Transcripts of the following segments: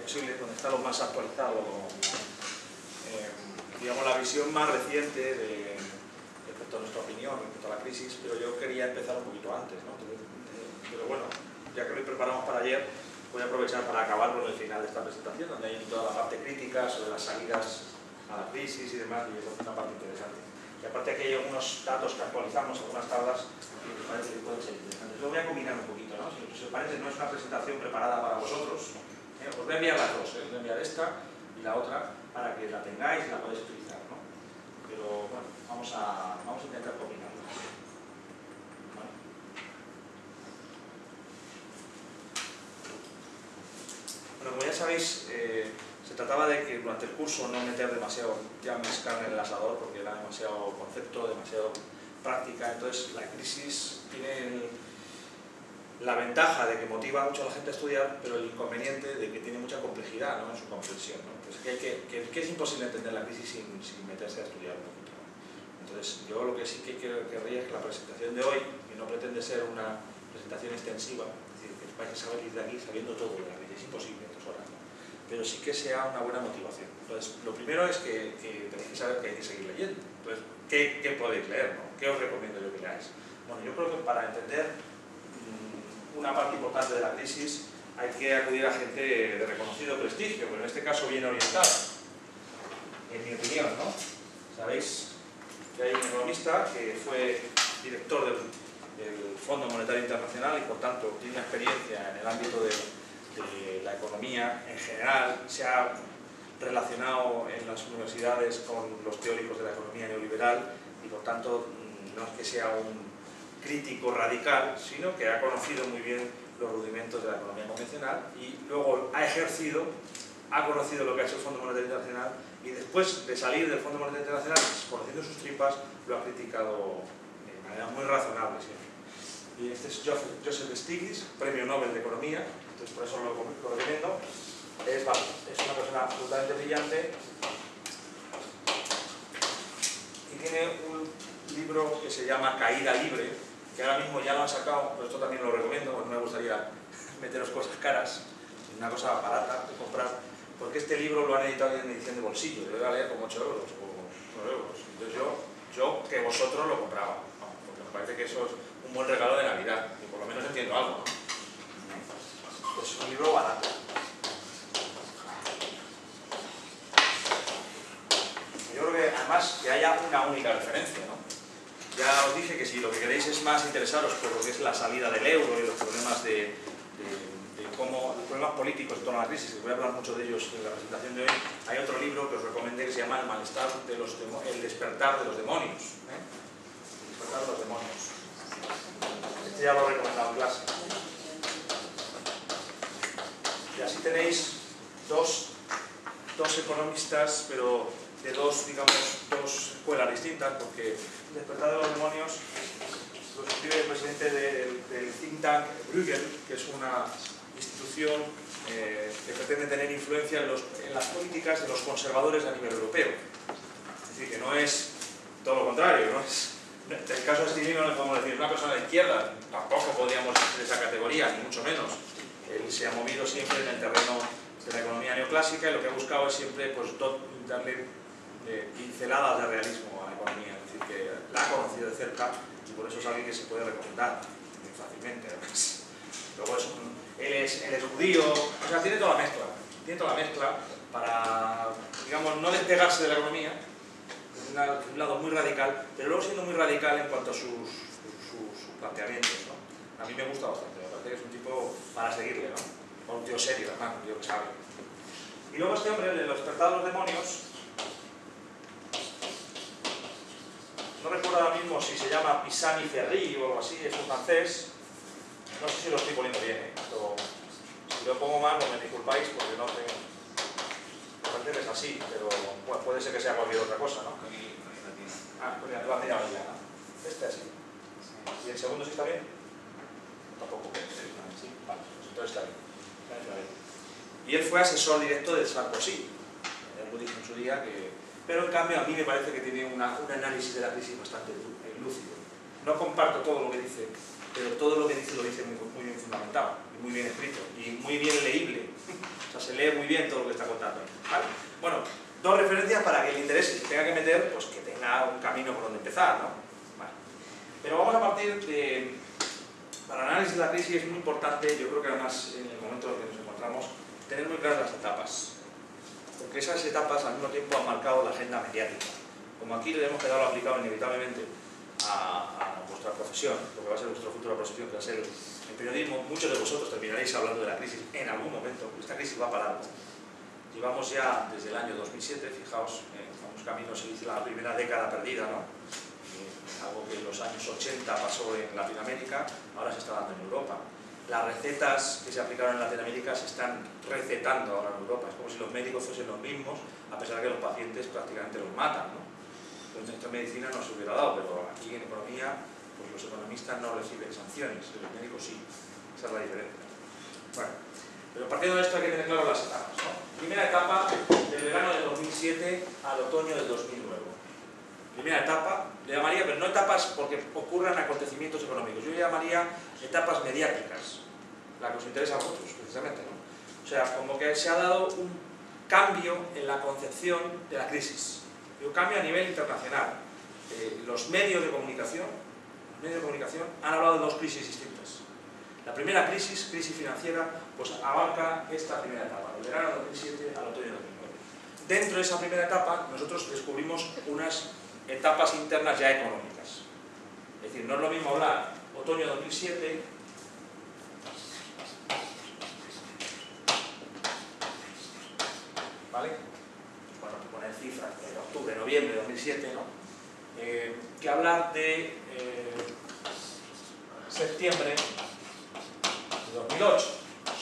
posible, donde está lo más actualizado, digamos la visión más reciente respecto a nuestra opinión, respecto a la crisis, pero yo quería empezar un poquito antes, ¿no? Pero bueno, ya que lo preparamos para ayer, voy a aprovechar para acabar con el final de esta presentación, donde hay toda la parte crítica sobre las salidas a la crisis y demás, y es una parte interesante. Y aparte aquí hay algunos datos que actualizamos, algunas tablas, que me parece que pueden ser interesantes. Lo voy a combinar un poquito, ¿no? Si os parece, no es una presentación preparada para vosotros. Os voy a enviar las dos, os voy a enviar esta y la otra para que la tengáis y la podáis utilizar, ¿no? Pero bueno, vamos a intentar combinarlas. ¿Vale? Bueno, como ya sabéis, se trataba de que durante el curso no meter demasiado más carne en el asador porque era demasiado concepto, demasiado práctica. Entonces la crisis tiene la ventaja de que motiva mucho a la gente a estudiar, pero el inconveniente de que tiene mucha complejidad, ¿no?, en su comprensión, ¿no? Entonces que es imposible entender la crisis sin meterse a estudiar un poquito, ¿no? Entonces yo lo que sí que querría es que la presentación de hoy, que no pretende ser una presentación extensiva, es decir, que vais a saber ir de aquí sabiendo todo de la crisis, es imposible en 2 horas, ¿no? Pero sí que sea una buena motivación. Entonces lo primero es que tenéis que saber que hay que seguir leyendo. Entonces, ¿qué podéis leer, ¿no? ¿Qué os recomiendo yo que leáis? Bueno, yo creo que para entender una parte importante de la crisis hay que acudir a gente de reconocido prestigio, pero en este caso bien orientada, en mi opinión, ¿no? Sabéis que hay un economista que fue director del Fondo Monetario Internacional y por tanto tiene experiencia en el ámbito de la economía en general, se ha relacionado en las universidades con los teóricos de la economía neoliberal y por tanto no es que sea un crítico radical, sino que ha conocido muy bien los rudimentos de la economía convencional y luego ha conocido lo que ha hecho el Fondo Monetario Internacional y después de salir del Fondo Monetario Internacional, conociendo sus tripas, lo ha criticado de manera muy razonable siempre. Y este es Joseph Stiglitz, Premio Nobel de Economía, entonces por eso lo recomiendo. Es una persona absolutamente brillante y tiene un libro que se llama Caída Libre, que ahora mismo ya lo han sacado, pero esto también lo recomiendo, porque no me gustaría meteros cosas caras, una cosa barata de comprar, porque este libro lo han editado en edición de bolsillo, yo lo voy a leer como 8 euros o 9 euros. Entonces yo que vosotros lo compraba, ¿no? Porque me parece que eso es un buen regalo de Navidad, y por lo menos entiendo algo, ¿no? Pues es un libro barato. Yo creo que además que haya una única referencia, ¿no? Ya os dije que si lo que queréis es más interesaros por lo que es la salida del euro y los problemas los problemas políticos en torno a la crisis, que voy a hablar mucho de ellos en la presentación de hoy, hay otro libro que os recomendé que se llama El despertar de los demonios. El despertar de los demonios. Este ya lo he recomendado en clase. Y así tenéis dos economistas, pero de dos escuelas distintas, porque El despertar de los demonios lo escribe el presidente del think tank Bruegel, que es una institución que pretende tener influencia en las políticas de los conservadores a nivel europeo. Es decir, que no es todo lo contrario, no es, en el caso de Stiglitz no le podemos decir una persona de izquierda, tampoco podríamos decir esa categoría, ni mucho menos. Él se ha movido siempre en el terreno de la economía neoclásica y lo que ha buscado es siempre pues, darle pinceladas de realismo a la economía, es decir, que la ha conocido de cerca y por eso es alguien que se puede recomendar muy fácilmente. Además. Luego él es judío, o sea, tiene toda la mezcla para, digamos, no despegarse de la economía, de un lado muy radical, pero luego siendo muy radical en cuanto a sus planteamientos, ¿no? A mí me gusta bastante, me parece que es un tipo para seguirle, ¿no? Un tío serio, además, un tío que sabe. Y luego este hombre, el de los despertar de los demonios, no recuerdo ahora mismo si se llama Pisani-Ferry o algo así, es un francés, no sé si lo estoy poniendo bien, si lo pongo mal, pues me disculpáis porque no tengo... Me parece que es así, pero bueno, puede ser que sea cualquier otra cosa, ¿no? Ah, pues ya te lo has mirado ya, ¿no? Este así. ¿Y el segundo sí está bien? Tampoco. Sí, vale, pues entonces está bien. Y él fue asesor directo de Sarkozy. Él lo dijo en su día que... Pero en cambio a mí me parece que tiene un análisis de la crisis bastante lúcido. No comparto todo lo que dice pero todo lo que dice lo dice muy bien fundamentado, y muy bien escrito, y muy bien leíble. O sea, se lee muy bien todo lo que está contando. ¿Vale? Bueno, dos referencias para que le interese, si tenga que meter, pues que tenga un camino por donde empezar, ¿no? Vale. Pero vamos a partir de... Para el análisis de la crisis es muy importante, yo creo que además en el momento en el que nos encontramos, tener muy claras las etapas. Porque esas etapas al mismo tiempo han marcado la agenda mediática. Como aquí le hemos quedado aplicado inevitablemente a vuestra profesión, lo que va a ser vuestra futura profesión, que va a ser el periodismo, muchos de vosotros terminaréis hablando de la crisis en algún momento. Esta crisis va para algo. Llevamos ya desde el año 2007, fijaos, vamos camino, se dice la primera década perdida, ¿no? Algo que en los años 80 pasó en Latinoamérica, ahora se está dando en Europa. Las recetas que se aplicaron en Latinoamérica se están recetando ahora en Europa. Es como si los médicos fuesen los mismos, a pesar de que los pacientes prácticamente los matan, ¿no? Pues en esta medicina no se hubiera dado, pero aquí en economía, pues los economistas no reciben sanciones, los médicos sí. Esa es la diferencia. Bueno, pero partiendo de esto hay que tener claro las etapas, ¿no? Primera etapa, del verano de 2007 al otoño del 2009. Primera etapa, le llamaría, pero no etapas porque ocurran acontecimientos económicos, yo le llamaría etapas mediáticas, la que os interesa a vosotros, precisamente, ¿no? O sea, como que se ha dado un cambio en la concepción de la crisis, y un cambio a nivel internacional. Los medios de comunicación han hablado de dos crisis distintas. La primera crisis financiera, pues abarca esta primera etapa, del verano de 2007 al otoño de 2009. Dentro de esa primera etapa, nosotros descubrimos unas etapas internas ya económicas. Es decir, no es lo mismo hablar otoño 2007, ¿vale? Bueno, poner cifras de octubre, noviembre de 2007, ¿no? Que hablar de septiembre de 2008.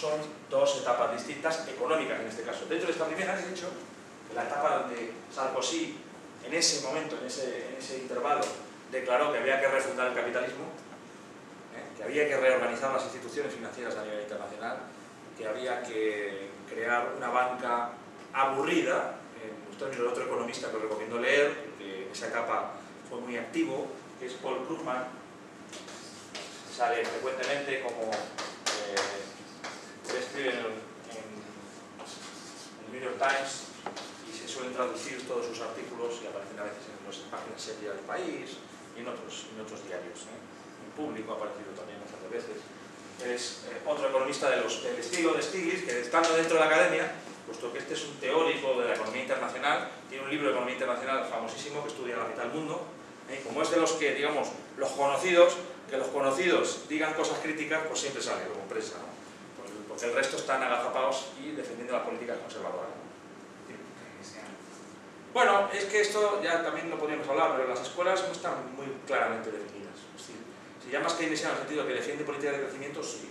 Son dos etapas distintas, económicas en este caso. Dentro de esta primera, he dicho, que la etapa donde Sarkozy, en ese momento, en ese intervalo, declaró que había que refundar el capitalismo, que había que reorganizar las instituciones financieras a nivel internacional, que había que crear una banca aburrida, en los términos de otro economista que os recomiendo leer, que en esa etapa fue muy activo, que es Paul Krugman. Sale frecuentemente como escribe en el New York Times, y se suelen traducir todos sus artículos y aparecen a veces en las páginas serias del país y en otros diarios. En Público ha aparecido también bastantes veces. Es otro economista del estilo de Stiglitz, que estando dentro de la academia, puesto que este es un teórico de la economía internacional, tiene un libro de economía internacional famosísimo que estudia la mitad del mundo, como es de los que, digamos, los conocidos, que los conocidos digan cosas críticas, pues siempre sale como prensa, ¿no? Porque el resto están agazapados y defendiendo las políticas conservadoras, ¿no? Bueno, es que esto ya también lo podríamos hablar, pero las escuelas no están muy claramente definidas. Es decir, si llamas keynesiano en el sentido de que defiende políticas de crecimiento, sí.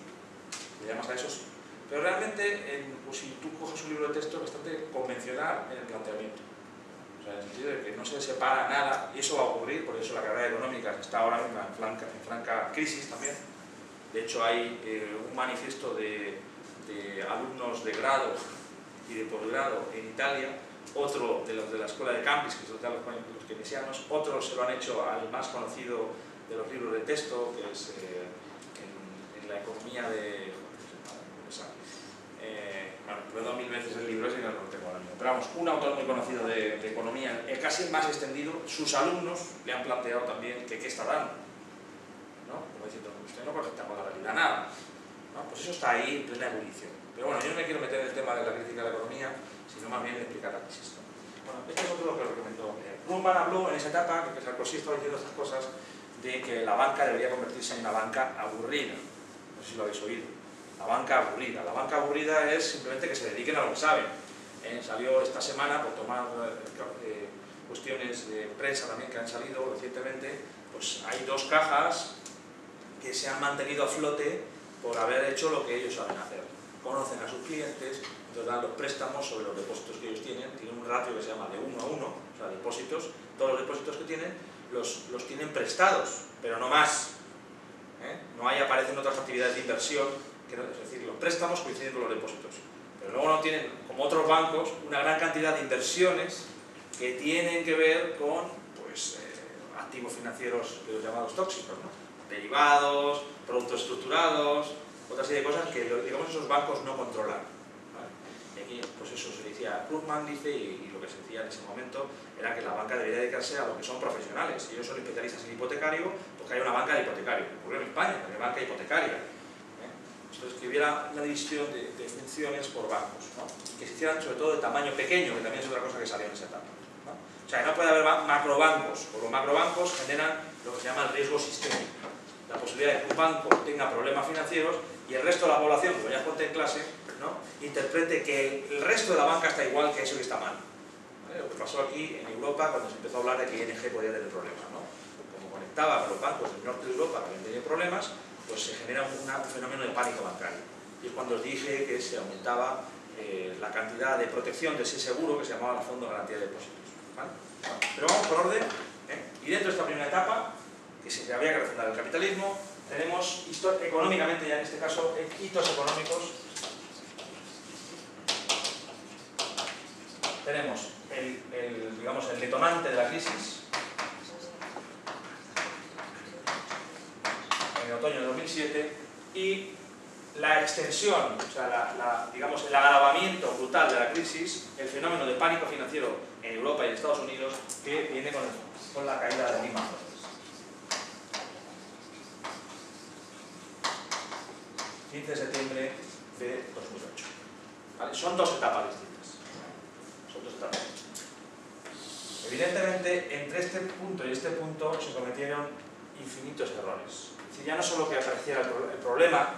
Si llamas a eso, sí. Pero realmente, pues, si tú coges un libro de texto, es bastante convencional en el planteamiento. O sea, en el sentido de que no se separa nada, y eso va a ocurrir, por eso la carrera económica está ahora mismo en franca crisis también. De hecho, hay un manifiesto de alumnos de grado y de posgrado en Italia, otro de los de la escuela de Cambridge, que son los keynesianos, otros se lo han hecho al más conocido de los libros de texto, que es en la economía de... bueno, lo he dado 1000 veces el libro ese y no lo tengo ahora mismo. Pero vamos, un autor muy conocido de economía, casi el más extendido, sus alumnos le han planteado también que qué está dando, ¿no? Como diciendo, usted no conecta con la realidad nada, ¿no? Pues eso está ahí en plena ebullición. Pero bueno, yo no me quiero meter en el tema de la crítica de la economía, sino más bien de explicar la crisis, ¿no? Bueno, esto es otro lo que os recomiendo. Krugman habló en esa etapa, que Sarkozy estaba diciendo estas cosas, de que la banca debería convertirse en una banca aburrida. No sé si lo habéis oído. La banca aburrida. La banca aburrida es simplemente que se dediquen a lo que saben. Salió esta semana, por tomar cuestiones de prensa también que han salido recientemente, pues hay dos cajas que se han mantenido a flote por haber hecho lo que ellos saben hacer. Conocen a sus clientes, entonces dan los préstamos sobre los depósitos que ellos tienen un ratio que se llama de 1 a 1, o sea, depósitos, todos los depósitos que tienen los tienen prestados, pero no más. No ahí aparecen otras actividades de inversión, es decir, los préstamos coinciden con los depósitos. Pero luego no tienen, como otros bancos, una gran cantidad de inversiones que tienen que ver con, pues, activos financieros de los llamados tóxicos, ¿no? derivados, productos estructurados, otra serie de cosas que, digamos, esos bancos no controlan. ¿Vale? Y aquí, pues eso se decía, Krugman dice, y lo que se decía en ese momento, era que la banca debería dedicarse a lo que son profesionales. Si ellos son especialistas en hipotecario, pues que haya una banca de hipotecario. Ocurrió en España, que hay banca hipotecaria. Entonces, que hubiera una división de funciones por bancos, ¿no? Y que se hicieran sobre todo de tamaño pequeño, que también es otra cosa que salió en esa etapa, ¿no? O sea, que no puede haber macrobancos, porque los macrobancos generan lo que se llama el riesgo sistémico. La posibilidad de que un banco tenga problemas financieros y el resto de la población, como ya conté en clase, ¿no?, interprete que el resto de la banca está igual que eso que está mal. ¿Vale? Lo que pasó aquí en Europa cuando se empezó a hablar de que ING podía tener problemas, ¿no? Como conectaba con los bancos del norte de Europa que habían tenido problemas, pues se genera un fenómeno de pánico bancario. Y es cuando os dije que se aumentaba la cantidad de protección de ese seguro que se llamaba el Fondo de Garantía de Depósitos. ¿Vale? Pero vamos por orden, y dentro de esta primera etapa, que se habría que refundar el capitalismo, tenemos económicamente, ya en este caso, hitos económicos. Tenemos digamos, el detonante de la crisis en el otoño de 2007 y la extensión, o sea, digamos, el agravamiento brutal de la crisis, el fenómeno de pánico financiero en Europa y en Estados Unidos que viene con la caída de Lehman Brothers. 15 de septiembre de 2008. ¿Vale? Son dos etapas distintas. Son dos etapas. Evidentemente, entre este punto y este punto se cometieron infinitos errores. Es decir, ya no solo que apareciera el problema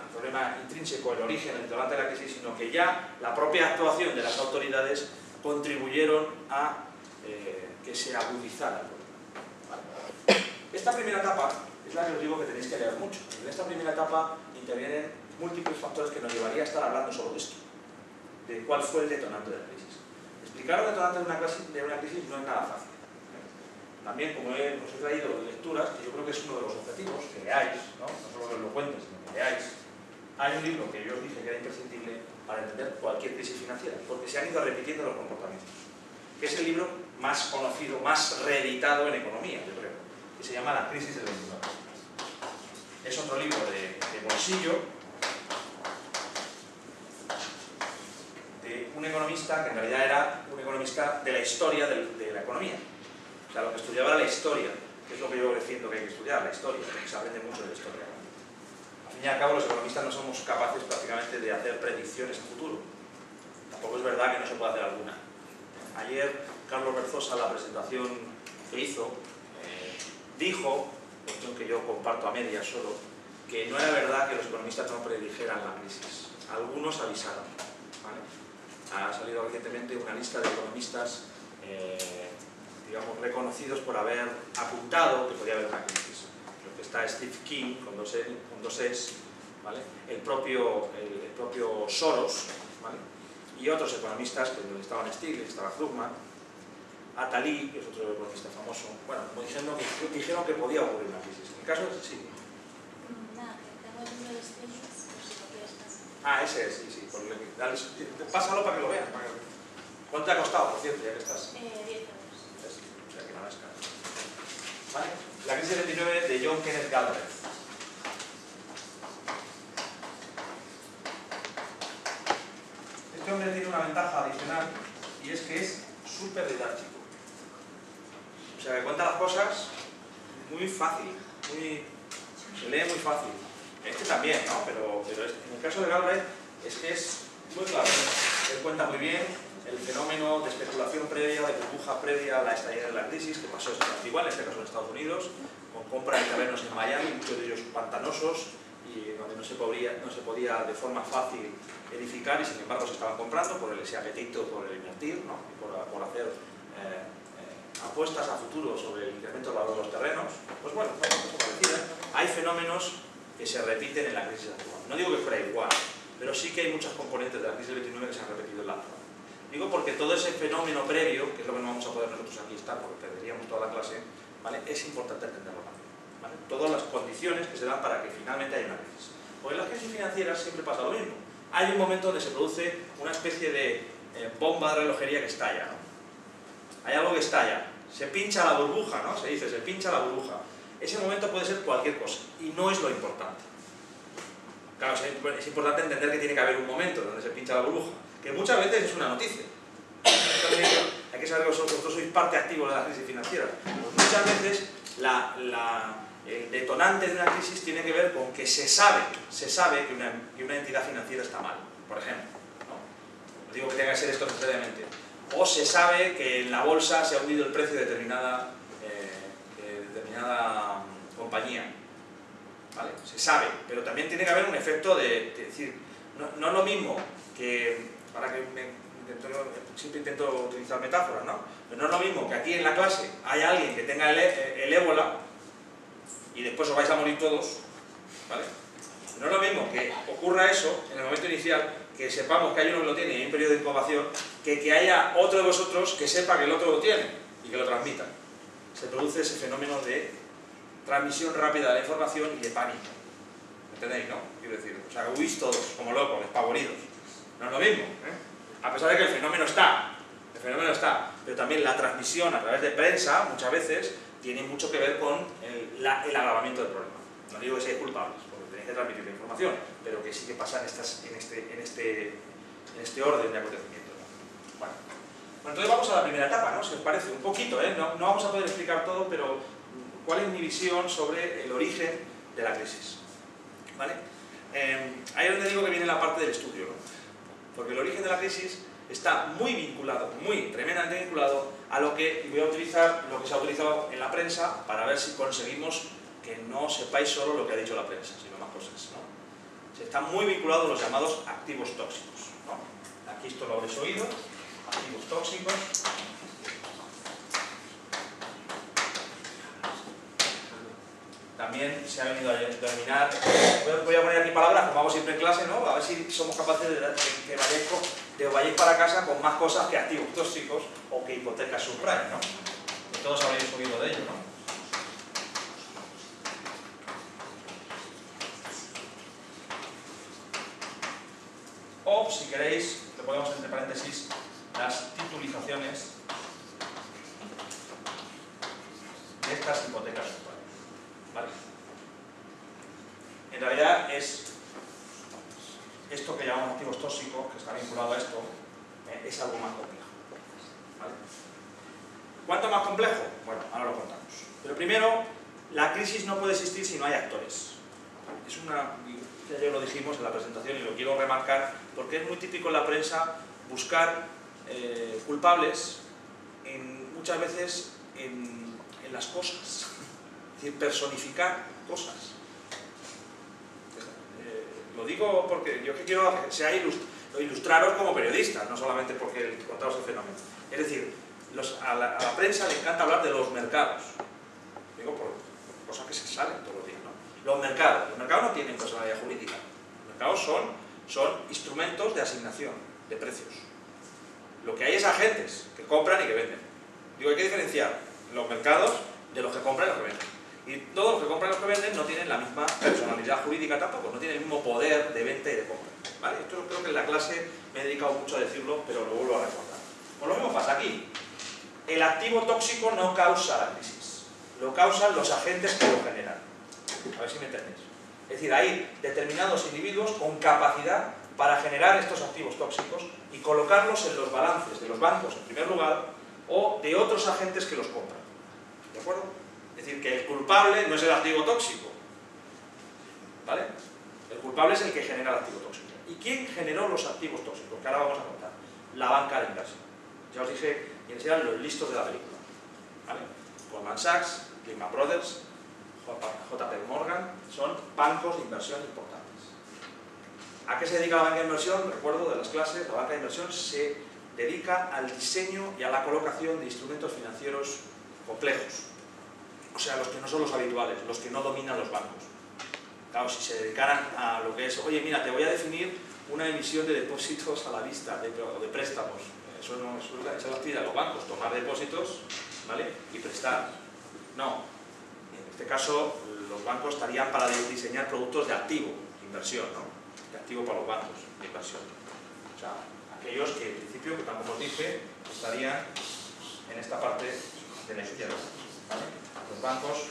intrínseco, el origen, el detonante de la crisis, sino que ya la propia actuación de las autoridades contribuyeron a que se agudizara el problema. ¿Vale? Esta primera etapa es la que os digo que tenéis que leer mucho. En esta primera etapa intervienen múltiples factores que nos llevaría a estar hablando solo de esto, de cuál fue el detonante de la crisis. Explicar el detonante de una crisis no es nada fácil. También, como os he traído lecturas, que yo creo que es uno de los objetivos, que leáis, no solo que os lo cuentes, sino que leáis. Hay un libro que yo os dije que era imprescindible para entender cualquier crisis financiera, porque se han ido repitiendo los comportamientos, que es el libro más conocido, más reeditado en economía, yo creo, que se llama La crisis del 29. Es otro libro de bolsillo, de un economista que en realidad era un economista de la historia de la economía. O sea, lo que estudiaba era la historia, que es lo que yo defiendo que hay que estudiar, la historia, porque se aprende mucho de la historia. Al fin y al cabo, los economistas no somos capaces prácticamente de hacer predicciones a futuro. Tampoco es verdad que no se pueda hacer alguna. Ayer, Carlos Berzosa, en la presentación que hizo, dijo, cuestión que yo comparto a medias solo, que no era verdad que los economistas no predijeran la crisis. Algunos avisaron. ¿Vale? Ha salido recientemente una lista de economistas digamos, reconocidos por haber apuntado que podía haber una crisis. Lo que está Steve King, con dos Es, ¿vale? el propio Soros, ¿vale? Y otros economistas, que estaban Stiglitz, estaba Krugman, Attali, que es otro economista famoso, bueno, como dijeron que podía ocurrir una crisis. En el caso, sí. Nada, tengo el número de Stiglitz, por si lo quieres pasar. Ah, ese es, sí. Pásalo para que lo vean. ¿Cuánto te ha costado, por cierto, ya que estás? 10 euros. O sea, que no es caro. ¿Vale? La crisis del 29 de John Kenneth Galbraith. Este hombre tiene una ventaja adicional y es que es súper didáctico. O sea, que cuenta las cosas muy fácil, se lee muy fácil. Este también, ¿no? Pero en el caso de Galbraith es que es muy claro. Él cuenta muy bien el fenómeno de especulación previa, de burbuja previa a la estallida de la crisis, que pasó exactamente igual, en este caso en Estados Unidos, con compra de terrenos en Miami, muchos de ellos pantanosos, y donde no se podía de forma fácil edificar, y sin embargo se estaban comprando por ese apetito por el invertir, ¿no? Y por hacer apuestas a futuro sobre el incremento del valor de los terrenos. Pues bueno, cosas parecidas. Hay fenómenos que se repiten en la crisis actual. No digo que fuera igual, pero sí que hay muchas componentes de la crisis del 29 que se han repetido en la actual. Digo porque todo ese fenómeno previo, que es lo que no vamos a poder nosotros aquí estar, porque perderíamos toda la clase, ¿vale? Es importante entenderlo también, ¿vale? Todas las condiciones que se dan para que finalmente haya una crisis. Porque en las crisis financieras siempre pasa lo mismo. Hay un momento donde se produce una especie de bomba de relojería que estalla, ¿no? Hay algo que estalla, se pincha la burbuja, ¿no? Se dice, se pincha la burbuja. ese momento puede ser cualquier cosa y no es lo importante. Claro, es importante entender que tiene que haber un momento donde se pincha la burbuja, que muchas veces es una noticia. Hay que saber que vosotros sois parte activa de la crisis financiera. Pues muchas veces el detonante de una crisis tiene que ver con que se sabe que una entidad financiera está mal, por ejemplo, ¿no? No digo que tenga que ser esto necesariamente. O se sabe que en la bolsa se ha hundido el precio de determinada compañía. ¿Vale? Se sabe, pero también tiene que haber un efecto de decir, no es lo mismo que, siempre intento utilizar metáforas, ¿no? Pero no es lo mismo que aquí en la clase haya alguien que tenga el ébola y después os vais a morir todos, ¿vale? No es lo mismo que ocurra eso en el momento inicial, que sepamos que hay uno que lo tiene y hay un periodo de incubación, que haya otro de vosotros que sepa que el otro lo tiene y que lo transmita. Se produce ese fenómeno de transmisión rápida de la información y de pánico. ¿Entendéis, no? Quiero decir, o sea, huís todos como locos, despavoridos. No es lo mismo, ¿eh? A pesar de que el fenómeno está, pero también la transmisión a través de prensa, muchas veces, tiene mucho que ver con el agravamiento del problema. No digo que seáis culpables, porque tenéis que transmitir la información, pero que sí que pasa en este orden de acontecimientos. Bueno, entonces vamos a la primera etapa, ¿no? Si os parece, un poquito, ¿eh? No vamos a poder explicar todo, pero ¿cuál es mi visión sobre el origen de la crisis? ¿Vale? Ahí es donde digo que viene la parte del estudio, ¿no? Porque el origen de la crisis está muy vinculado, tremendamente vinculado a lo que, y voy a utilizar lo que se ha utilizado en la prensa para ver si conseguimos que no sepáis solo lo que ha dicho la prensa, sino más cosas, ¿no? Está muy vinculado a los llamados activos tóxicos, ¿no? Aquí esto lo habréis oído, activos tóxicos. También se ha venido a denominar, voy a poner aquí palabras como hago siempre en clase, ¿no? A ver si somos capaces de vayáis para casa con más cosas que activos tóxicos o que hipotecas subprime, ¿no? Que todos habréis oído de ello, ¿no? O, si queréis, le ponemos entre paréntesis las titulizaciones de estas hipotecas subprime, ¿vale? En realidad es esto que llamamos activos tóxicos, que está vinculado a esto, es algo más complejo, ¿vale? ¿Cuánto más complejo? Bueno, ahora lo contamos. Pero primero, la crisis no puede existir si no hay actores. Es ya lo dijimos en la presentación y lo quiero remarcar, porque es muy típico en la prensa buscar culpables muchas veces en las cosas, es decir, personificar cosas. Lo digo porque yo que quiero ilustraros como periodistas, no solamente porque contaros el fenómeno. Es decir, a la prensa le encanta hablar de los mercados. Digo por cosas que se salen todos los días, ¿no? Los mercados no tienen personalidad jurídica. Los mercados son instrumentos de asignación de precios. Lo que hay es agentes que compran y que venden. Digo, hay que diferenciar los mercados de los que compran y los que venden. Y todos los que compran y los que venden no tienen la misma personalidad jurídica tampoco, no tienen el mismo poder de venta y de compra, ¿vale? Esto creo que en la clase me he dedicado mucho a decirlo, pero lo vuelvo a recordar. Pues lo mismo pasa aquí. El activo tóxico no causa la crisis, lo causan los agentes que lo generan. A ver si me entendéis. Es decir, hay determinados individuos con capacidad para generar estos activos tóxicos y colocarlos en los balances de los bancos, en primer lugar, o de otros agentes que los compran. ¿De acuerdo? Es decir, que el culpable no es el activo tóxico, ¿vale? El culpable es el que genera el activo tóxico. ¿Y quién generó los activos tóxicos? Que ahora vamos a contar. La banca de inversión. Ya os dije quiénes eran los listos de la película, ¿vale? Goldman Sachs, Lehman Brothers, JP Morgan, son bancos de inversión importantes. ¿A qué se dedica la banca de inversión? Recuerdo de las clases, la banca de inversión se dedica al diseño y a la colocación de instrumentos financieros complejos. O sea, los que no son los habituales, los que no dominan los bancos. Claro, si se dedicaran a lo que es, oye, mira, te voy a definir una emisión de depósitos a la vista, o de préstamos. Eso no se lo pide a los bancos, tomar depósitos, ¿vale? Y prestar. No. En este caso, los bancos estarían para diseñar productos de activo, de inversión, ¿no? De activo para los bancos, de inversión. O sea, aquellos que, en principio, que tal como os dije, estarían en esta parte de la izquierda, ¿vale? Los bancos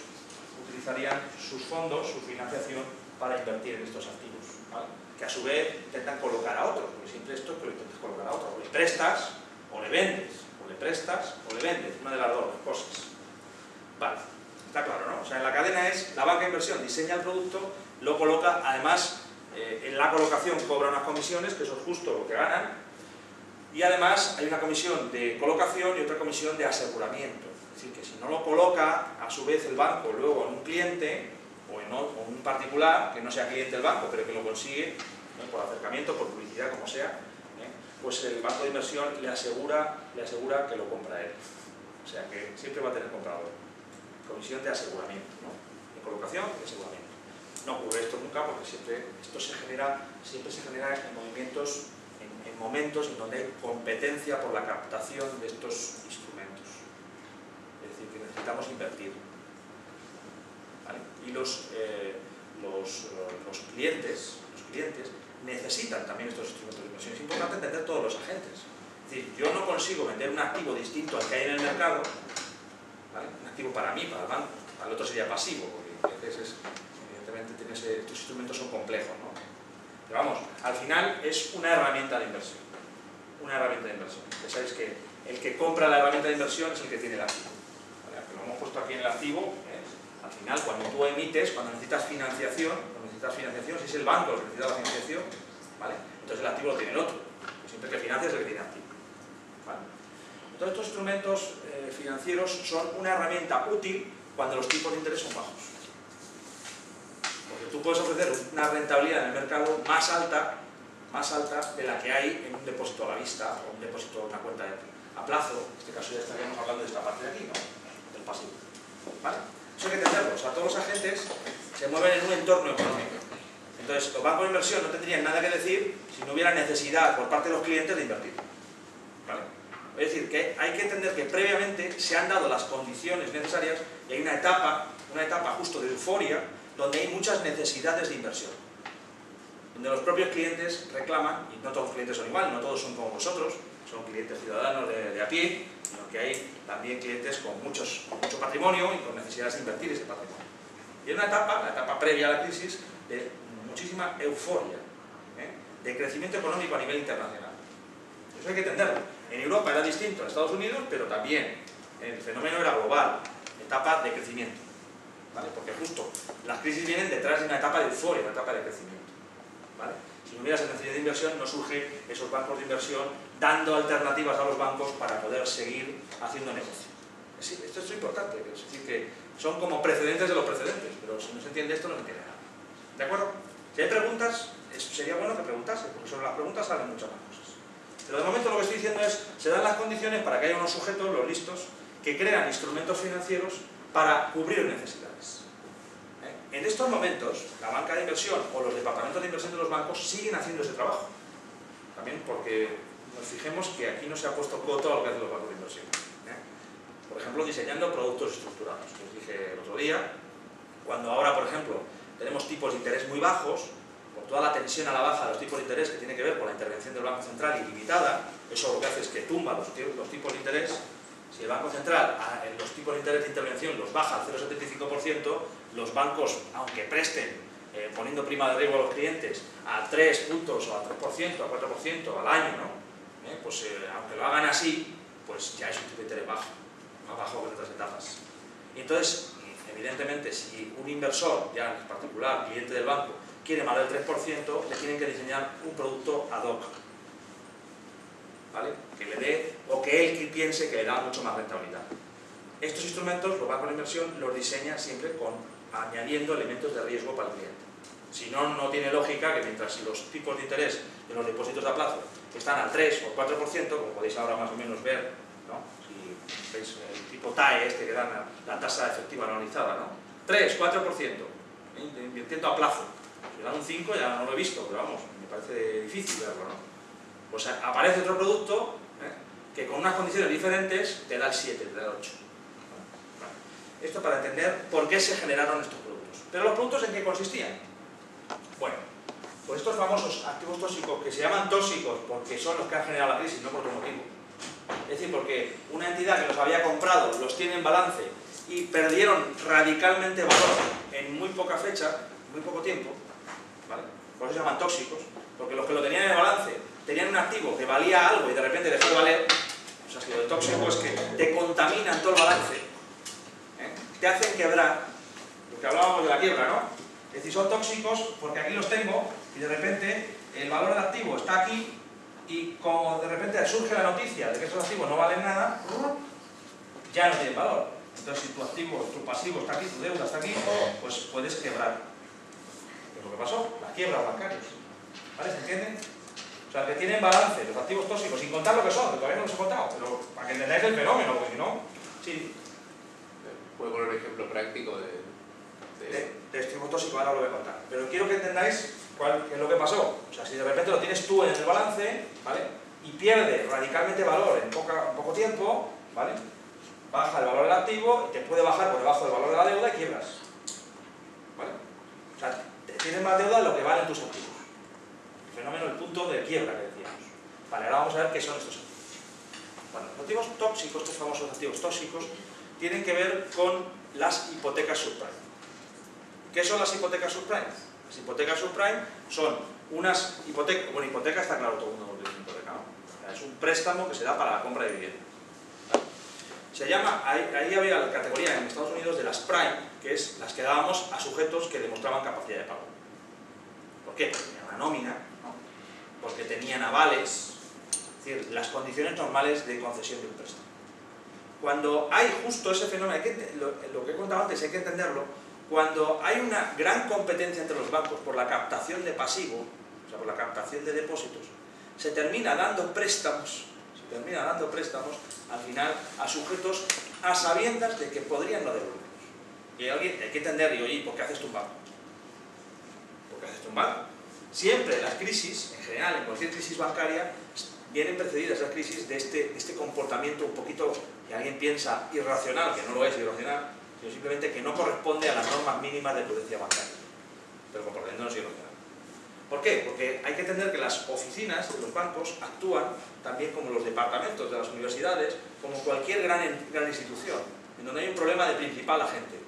utilizarían sus fondos, su financiación, para invertir en estos activos, ¿vale? Que a su vez intentan colocar a otros, porque siempre esto es que lo intentas colocar a otros, o le prestas o le vendes, o le prestas o le vendes, una de las dos cosas. Vale, está claro, ¿no? O sea, en la cadena es, la banca de inversión diseña el producto, lo coloca, además, en la colocación cobra unas comisiones, que eso es justo lo que ganan, y además hay una comisión de colocación y otra comisión de aseguramiento. Es decir, que si no lo coloca, a su vez el banco luego en un cliente, o en un particular, que no sea cliente del banco, pero que lo consigue, ¿no? Por acercamiento, por publicidad, como sea, pues el banco de inversión le asegura que lo compra él. O sea que siempre va a tener comprador. Comisión de aseguramiento, ¿no? De colocación y aseguramiento. No ocurre esto nunca porque siempre se genera en movimientos, en momentos en donde hay competencia por la captación de estos instrumentos. Es decir, que necesitamos invertir. ¿Vale? Y los clientes necesitan también estos instrumentos de inversión. Es importante entender todos los agentes. Es decir, yo no consigo vender un activo distinto al que hay en el mercado, ¿vale? Un activo para mí, para el banco, al otro sería pasivo, porque evidentemente estos instrumentos son complejos, ¿no? Pero vamos, al final es una herramienta de inversión. Una herramienta de inversión. Ya sabéis que el que compra la herramienta de inversión es el que tiene el activo. ¿Vale? Que lo hemos puesto aquí en el activo, al final cuando tú emites, cuando necesitas financiación, si es el banco el que necesita la financiación, ¿vale? Entonces el activo lo tiene el otro. Siempre que financia es el que tiene activo. ¿Vale? Entonces estos instrumentos financieros son una herramienta útil cuando los tipos de interés son bajos. Porque tú puedes ofrecer una rentabilidad en el mercado más alta de la que hay en un depósito a la vista o un depósito en una cuenta a plazo. En este caso ya estaríamos hablando de esta parte de aquí, ¿no? Del pasivo. ¿Vale? Eso hay que entenderlo. O sea, todos los agentes se mueven en un entorno económico. Entonces, los bancos de inversión no tendrían nada que decir si no hubiera necesidad por parte de los clientes de invertir. ¿Vale? Es decir, que hay que entender que previamente se han dado las condiciones necesarias y hay una etapa justo de euforia donde hay muchas necesidades de inversión. Donde los propios clientes reclaman, y no todos los clientes son iguales, no todos son como vosotros, son clientes ciudadanos de a pie, sino que hay también clientes con mucho patrimonio y con necesidades de invertir ese patrimonio. Y hay una etapa, la etapa previa a la crisis, de muchísima euforia, de crecimiento económico a nivel internacional. Eso hay que entenderlo. En Europa era distinto a Estados Unidos, pero también el fenómeno era global, etapa de crecimiento. ¿Vale? Porque justo las crisis vienen detrás de una etapa de euforia, una etapa de crecimiento. ¿Vale? Si no hubiera esa necesidad de inversión, no surgen esos bancos de inversión dando alternativas a los bancos para poder seguir haciendo negocio. Esto es importante, es decir, que son como precedentes de los precedentes, pero si no se entiende esto, no se entiende nada. ¿De acuerdo? Si hay preguntas, sería bueno que preguntase, porque sobre las preguntas salen muchas más cosas. Pero de momento lo que estoy diciendo es, se dan las condiciones para que haya unos sujetos, los listos, que crean instrumentos financieros para cubrir necesidades. En estos momentos, la banca de inversión o los departamentos de inversión de los bancos siguen haciendo ese trabajo. También porque nos fijemos que aquí no se ha puesto coto a lo que hacen los bancos de inversión. Por ejemplo, diseñando productos estructurados, que os dije el otro día, cuando ahora, por ejemplo, tenemos tipos de interés muy bajos, por toda la tensión a la baja de los tipos de interés que tiene que ver con la intervención del Banco Central ilimitada, eso lo que hace es que tumba los tipos de interés. Si el Banco Central los tipos de interés de intervención los baja al 0,75%, los bancos, aunque presten poniendo prima de riesgo a los clientes a 3 puntos o a 3%, a 4% al año, ¿no? Pues aunque lo hagan así, pues ya es un tipo de interés bajo, más bajo que en otras etapas. Y entonces, evidentemente, si un inversor, ya en particular, cliente del banco, quiere más del 3%, le tienen que diseñar un producto ad hoc, ¿vale? Que le dé, o que él piense que le da mucho más rentabilidad. Estos instrumentos, los bancos de inversión los diseñan siempre añadiendo elementos de riesgo para el cliente. Si no, no tiene lógica que mientras los tipos de interés de los depósitos a plazo están al 3 o 4%, como podéis ahora más o menos ver, ¿no? Si veis el tipo TAE este que dan la tasa efectiva anualizada, ¿no? 3, 4%, invirtiendo a plazo. Si dan un 5 ya no lo he visto, pero vamos, me parece difícil verlo, ¿no? Pues aparece otro producto que con unas condiciones diferentes te da el 7, te da el 8. Esto para entender por qué se generaron estos productos. ¿Pero los productos en qué consistían? Bueno, pues estos famosos activos tóxicos, que se llaman tóxicos porque son los que han generado la crisis, no por otro motivo. Es decir, porque una entidad que los había comprado, los tiene en balance y perdieron radicalmente valor en muy poca fecha, muy poco tiempo, ¿vale? Por eso se llaman tóxicos, porque los que lo tenían en el balance tenían un activo que valía algo y de repente dejó de valer. O sea, si lo de tóxico es que te contaminan todo el balance, te hacen quebrar, lo que hablábamos de la quiebra, ¿no? Es decir, son tóxicos porque aquí los tengo y de repente el valor del activo está aquí y como de repente surge la noticia de que esos activos no valen nada, ya no tienen valor. Entonces, si tu activo, tu pasivo está aquí, tu deuda está aquí, pues puedes quebrar. Es lo que pasó, las quiebras bancarias. ¿Vale? ¿Se entiende? O sea, que tienen balance, los activos tóxicos, sin contar lo que son, que todavía no los he contado, pero para que entendáis el fenómeno, porque si no... Sí. ¿Puedo poner un ejemplo práctico de activo tóxico? Ahora lo voy a contar. Pero quiero que entendáis qué es lo que pasó. O sea, si de repente lo tienes tú en el balance, ¿vale? Y pierde radicalmente valor en poco tiempo, ¿vale? Baja el valor del activo y te puede bajar por debajo del valor de la deuda y quiebras. ¿Vale? O sea, tienes más deuda de lo que valen tus activos. El fenómeno, el punto de quiebra que decíamos. Vale, ahora vamos a ver qué son estos activos. Bueno, los activos tóxicos, estos famosos activos tóxicos, tienen que ver con las hipotecas subprime. ¿Qué son las hipotecas subprime? Las hipotecas subprime son unas hipotecas, bueno, hipoteca está claro, todo el mundo lo que es una hipoteca, ¿no? O sea, es un préstamo que se da para la compra de vivienda. Se llama, ahí había la categoría en Estados Unidos de las prime, que es las que dábamos a sujetos que demostraban capacidad de pago. ¿Por qué? Porque tenían una nómina, ¿no? Porque tenían avales, es decir, las condiciones normales de concesión de un préstamo. Cuando hay justo ese fenómeno, lo que he contado antes hay que entenderlo, cuando hay una gran competencia entre los bancos por la captación de pasivo, o sea, por la captación de depósitos, se termina dando préstamos al final a sujetos a sabiendas de que podrían no devolverlos. Y hay que entender, digo, oye, ¿por qué haces tú un banco? ¿Por qué haces tú un banco? Siempre las crisis, en general, en cualquier crisis bancaria, vienen precedidas las crisis de este comportamiento un poquito, que alguien piensa irracional, que no lo es irracional, sino simplemente que no corresponde a las normas mínimas de prudencia bancaria. Pero el comportamiento no es irracional. ¿Por qué? Porque hay que entender que las oficinas de los bancos actúan también como los departamentos de las universidades, como cualquier gran institución, en donde hay un problema de principal agente.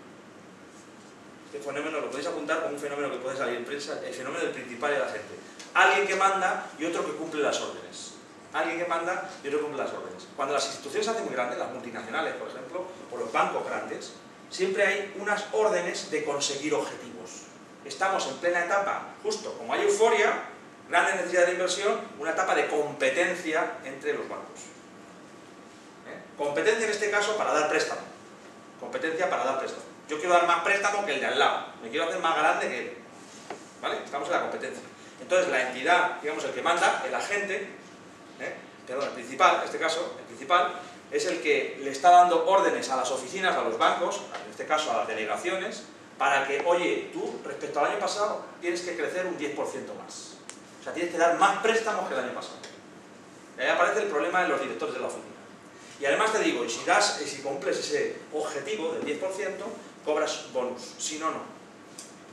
Este fenómeno lo podéis apuntar como un fenómeno que puede salir en prensa, el fenómeno del principal agente. Alguien que manda y otro que cumple las órdenes. Alguien que manda y otro que cumple las órdenes. Cuando las instituciones se hacen muy grandes, las multinacionales, por ejemplo, o los bancos grandes, siempre hay unas órdenes de conseguir objetivos. Estamos en plena etapa, justo como hay euforia, grande necesidad de inversión, una etapa de competencia entre los bancos. Competencia en este caso para dar préstamo. Competencia para dar préstamo. Yo quiero dar más préstamo que el de al lado. Me quiero hacer más grande que él. ¿Vale? Estamos en la competencia. Entonces la entidad, digamos el que manda, el agente, perdón, el principal, en este caso, el principal, es el que le está dando órdenes a las oficinas, a los bancos, en este caso a las delegaciones, para que, oye, tú respecto al año pasado tienes que crecer un 10% más. O sea, tienes que dar más préstamos que el año pasado. Y ahí aparece el problema de los directores de la oficina. Y además te digo, y si cumples ese objetivo del 10%, cobras bonus, si no, no.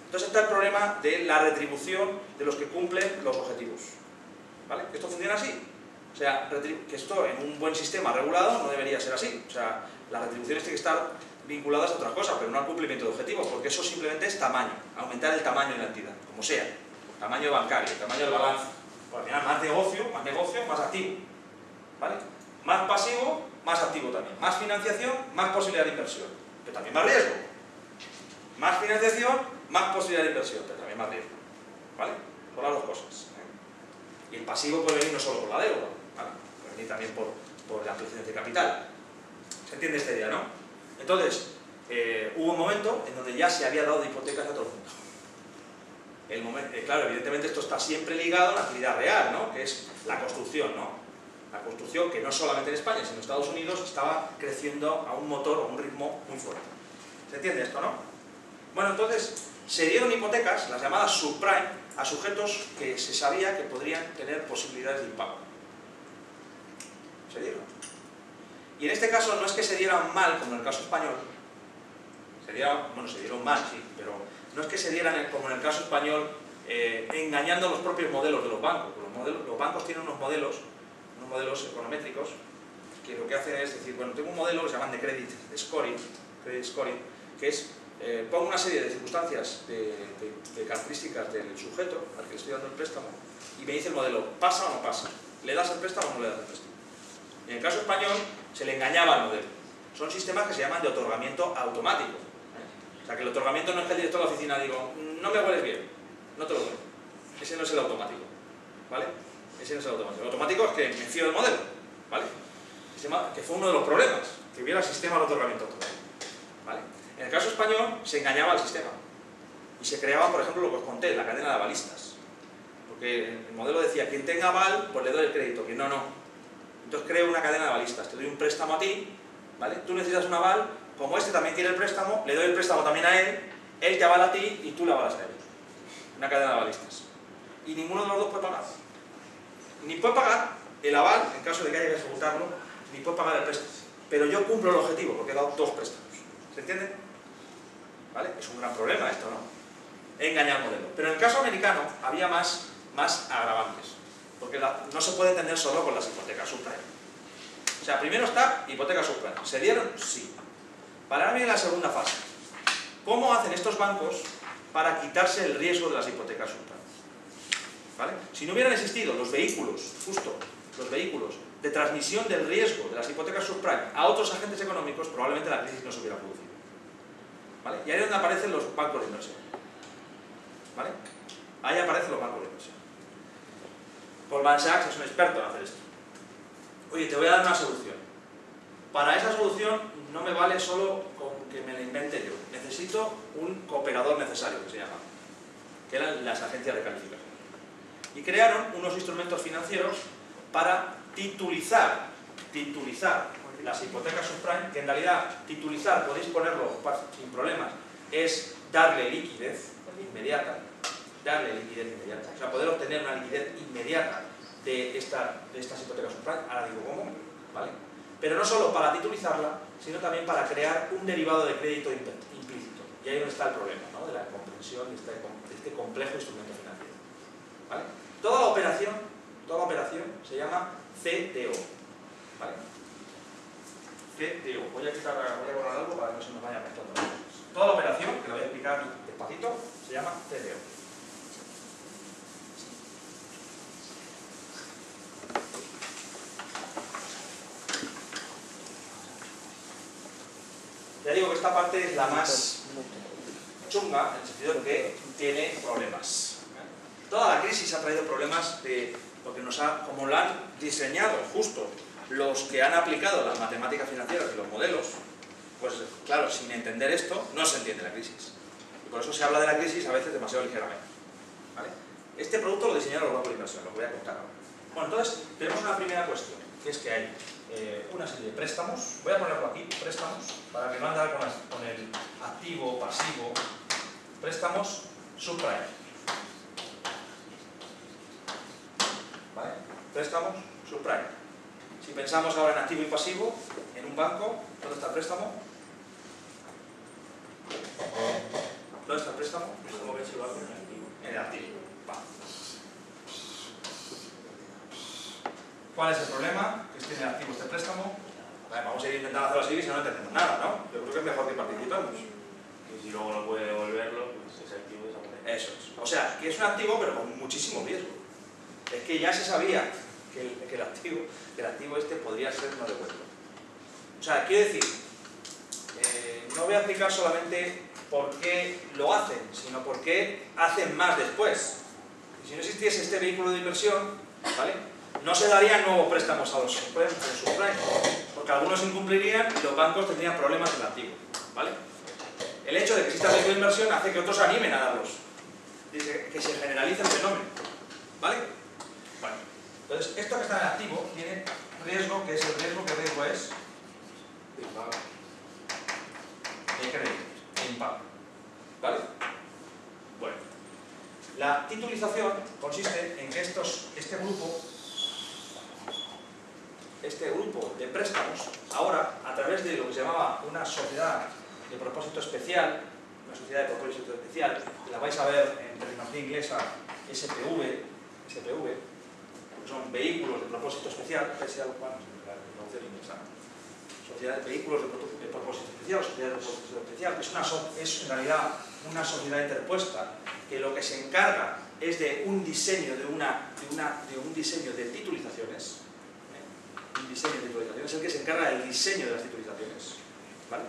Entonces está el problema de la retribución de los que cumplen los objetivos. ¿Vale? Esto funciona así. O sea, que esto en un buen sistema regulado no debería ser así. O sea, las retribuciones tienen que estar vinculadas a otras cosas, pero no al cumplimiento de objetivos, porque eso simplemente es tamaño, aumentar el tamaño de la entidad, como sea, tamaño bancario, tamaño del balance, al final más negocio, más activo, ¿vale? Más pasivo, más activo también, más financiación, más posibilidad de inversión, pero también más riesgo, más financiación, más posibilidad de inversión, pero también más riesgo, ¿vale? Por las dos cosas, Y el pasivo puede venir no solo por la deuda, ¿vale? Puede venir también por las ampliaciones de capital. ¿Se entiende esta idea, no? Entonces, hubo un momento en donde ya se había dado de hipotecas a todo el mundo. Claro, evidentemente esto está siempre ligado a la actividad real, ¿no? Que es la construcción, ¿no? La construcción que no solamente en España, sino en Estados Unidos estaba creciendo a un motor o un ritmo muy fuerte. ¿Se entiende esto, no? Bueno, entonces, se dieron hipotecas, las llamadas subprime, a sujetos que se sabía que podrían tener posibilidades de impago. Se dieron. Y en este caso no es que se dieran mal, como en el caso español, se dieron mal, sí, pero no es que se dieran, como en el caso español, engañando los propios modelos de los bancos. Los bancos tienen unos modelos econométricos, que lo que hacen es decir, bueno, tengo un modelo que se llaman de credit scoring, credit scoring, que es pongo una serie de circunstancias, de características del sujeto al que le estoy dando el préstamo y me dice el modelo, ¿pasa o no pasa? ¿Le das el préstamo o no le das el préstamo? En el caso español se le engañaba al modelo. Son sistemas que se llaman de otorgamiento automático. O sea, que el otorgamiento no es que el director de la oficina diga, no me hueles bien, no te lo doy. Ese no es el automático, ¿vale? Ese no es el automático. El automático es que me fío del modelo, ¿vale? Que fue uno de los problemas, que hubiera sistema de otorgamiento automático, ¿vale? En el caso español se engañaba al sistema y se creaba, por ejemplo, lo que os conté, la cadena de avalistas. Porque el modelo decía, quien tenga aval, pues le doy el crédito, quien no, no. Entonces creo una cadena de avalistas, te doy un préstamo a ti, ¿vale? Tú necesitas un aval, como este también quiere el préstamo, le doy el préstamo también a él te avala a ti y tú le avalas a él. Una cadena de avalistas. Y ninguno de los dos puede pagar. Ni puede pagar el aval, en caso de que haya que ejecutarlo, ni puede pagar el préstamo. Pero yo cumplo el objetivo, porque he dado dos préstamos. ¿Se entiende? ¿Vale? Es un gran problema esto, ¿no? He engañado al modelo. Pero en el caso americano había más agravantes. Porque no se puede entender solo con las hipotecas subprime. O sea, primero está hipoteca subprime. ¿Se dieron? Sí. Para ahora viene la segunda fase. ¿Cómo hacen estos bancos para quitarse el riesgo de las hipotecas subprime? ¿Vale? Si no hubieran existido los vehículos, justo, los vehículos de transmisión del riesgo de las hipotecas subprime a otros agentes económicos, probablemente la crisis no se hubiera producido. ¿Vale? Y ahí es donde aparecen los bancos de inversión. ¿Vale? Ahí aparecen los bancos de inversión. Goldman Sachs es un experto en hacer esto. Oye, te voy a dar una solución. Para esa solución no me vale solo con que me la invente yo. Necesito un cooperador necesario, que se llama, que eran las agencias de calificación. Y crearon unos instrumentos financieros para titulizar las hipotecas subprime, que en realidad titulizar, podéis ponerlo sin problemas, es darle liquidez inmediata, o sea, poder obtener una liquidez inmediata de estas hipotecas subprime. Ahora digo cómo, ¿vale? Pero no solo para titulizarla, sino también para crear un derivado de crédito implícito. Y ahí es donde está el problema, ¿no? De la comprensión de este complejo instrumento financiero, ¿vale? Toda la operación se llama CDO, ¿vale? CDO. Voy a borrar algo para que no se nos vaya mezclando las cosas. Toda la operación, que lo voy a explicar despacito, se llama CDO. Ya digo que esta parte es la más chunga, en el sentido de que tiene problemas. Toda la crisis ha traído problemas porque como lo han diseñado justo los que han aplicado las matemáticas financieras y los modelos, pues claro, sin entender esto no se entiende la crisis. Y por eso se habla de la crisis a veces demasiado ligeramente, ¿vale? Este producto lo diseñaron los bancos de inversión, lo voy a contar ahora. Bueno, entonces tenemos una primera cuestión, que es que hay una serie de préstamos. Voy a ponerlo aquí, préstamos, para que no andar con el activo, pasivo. Préstamos subprime. ¿Vale? Préstamos subprime. Si pensamos ahora en activo y pasivo, en un banco, ¿dónde está el préstamo? ¿Dónde está el préstamo? ¿Cómo ves el banco en el activo? En el activo. Va. ¿Cuál es el problema? Que esté en el activo este préstamo. Vamos a ir intentando hacerlo así, si no entendemos nada, ¿no? Yo creo que es mejor que participemos. Y si luego no puede devolverlo, pues ese activo desaparece. Eso es. O sea, que es un activo pero con muchísimo riesgo. Es que ya se sabía que el activo este podría ser no devuelto. O sea, quiero decir, no voy a explicar solamente por qué lo hacen, sino por qué hacen más después. Y si no existiese este vehículo de inversión, ¿vale?, no se darían nuevos préstamos a los subprime, porque algunos incumplirían y los bancos tendrían problemas en el activo, ¿vale? El hecho de que exista el vehículo de inversión hace que otros animen a darlos, que se generalice el fenómeno, ¿vale? Bueno, entonces esto que está en el activo tiene riesgo, que es el riesgo, ¿qué riesgo es? de impago. De crédito, de impago, ¿vale? Bueno, la titulización consiste en que este grupo de préstamos, ahora, a través de lo que se llamaba una sociedad de propósito especial, la vais a ver en terminología inglesa, SPV, que son vehículos de propósito especial, la traducción inglesa, sociedades, vehículos de propósito especial o sociedades de propósito especial, que es en realidad una sociedad interpuesta que lo que se encarga es de un diseño un diseño de titulizaciones. Un diseño de titulizaciones es el que se encarga del diseño de las titulizaciones. ¿Vale?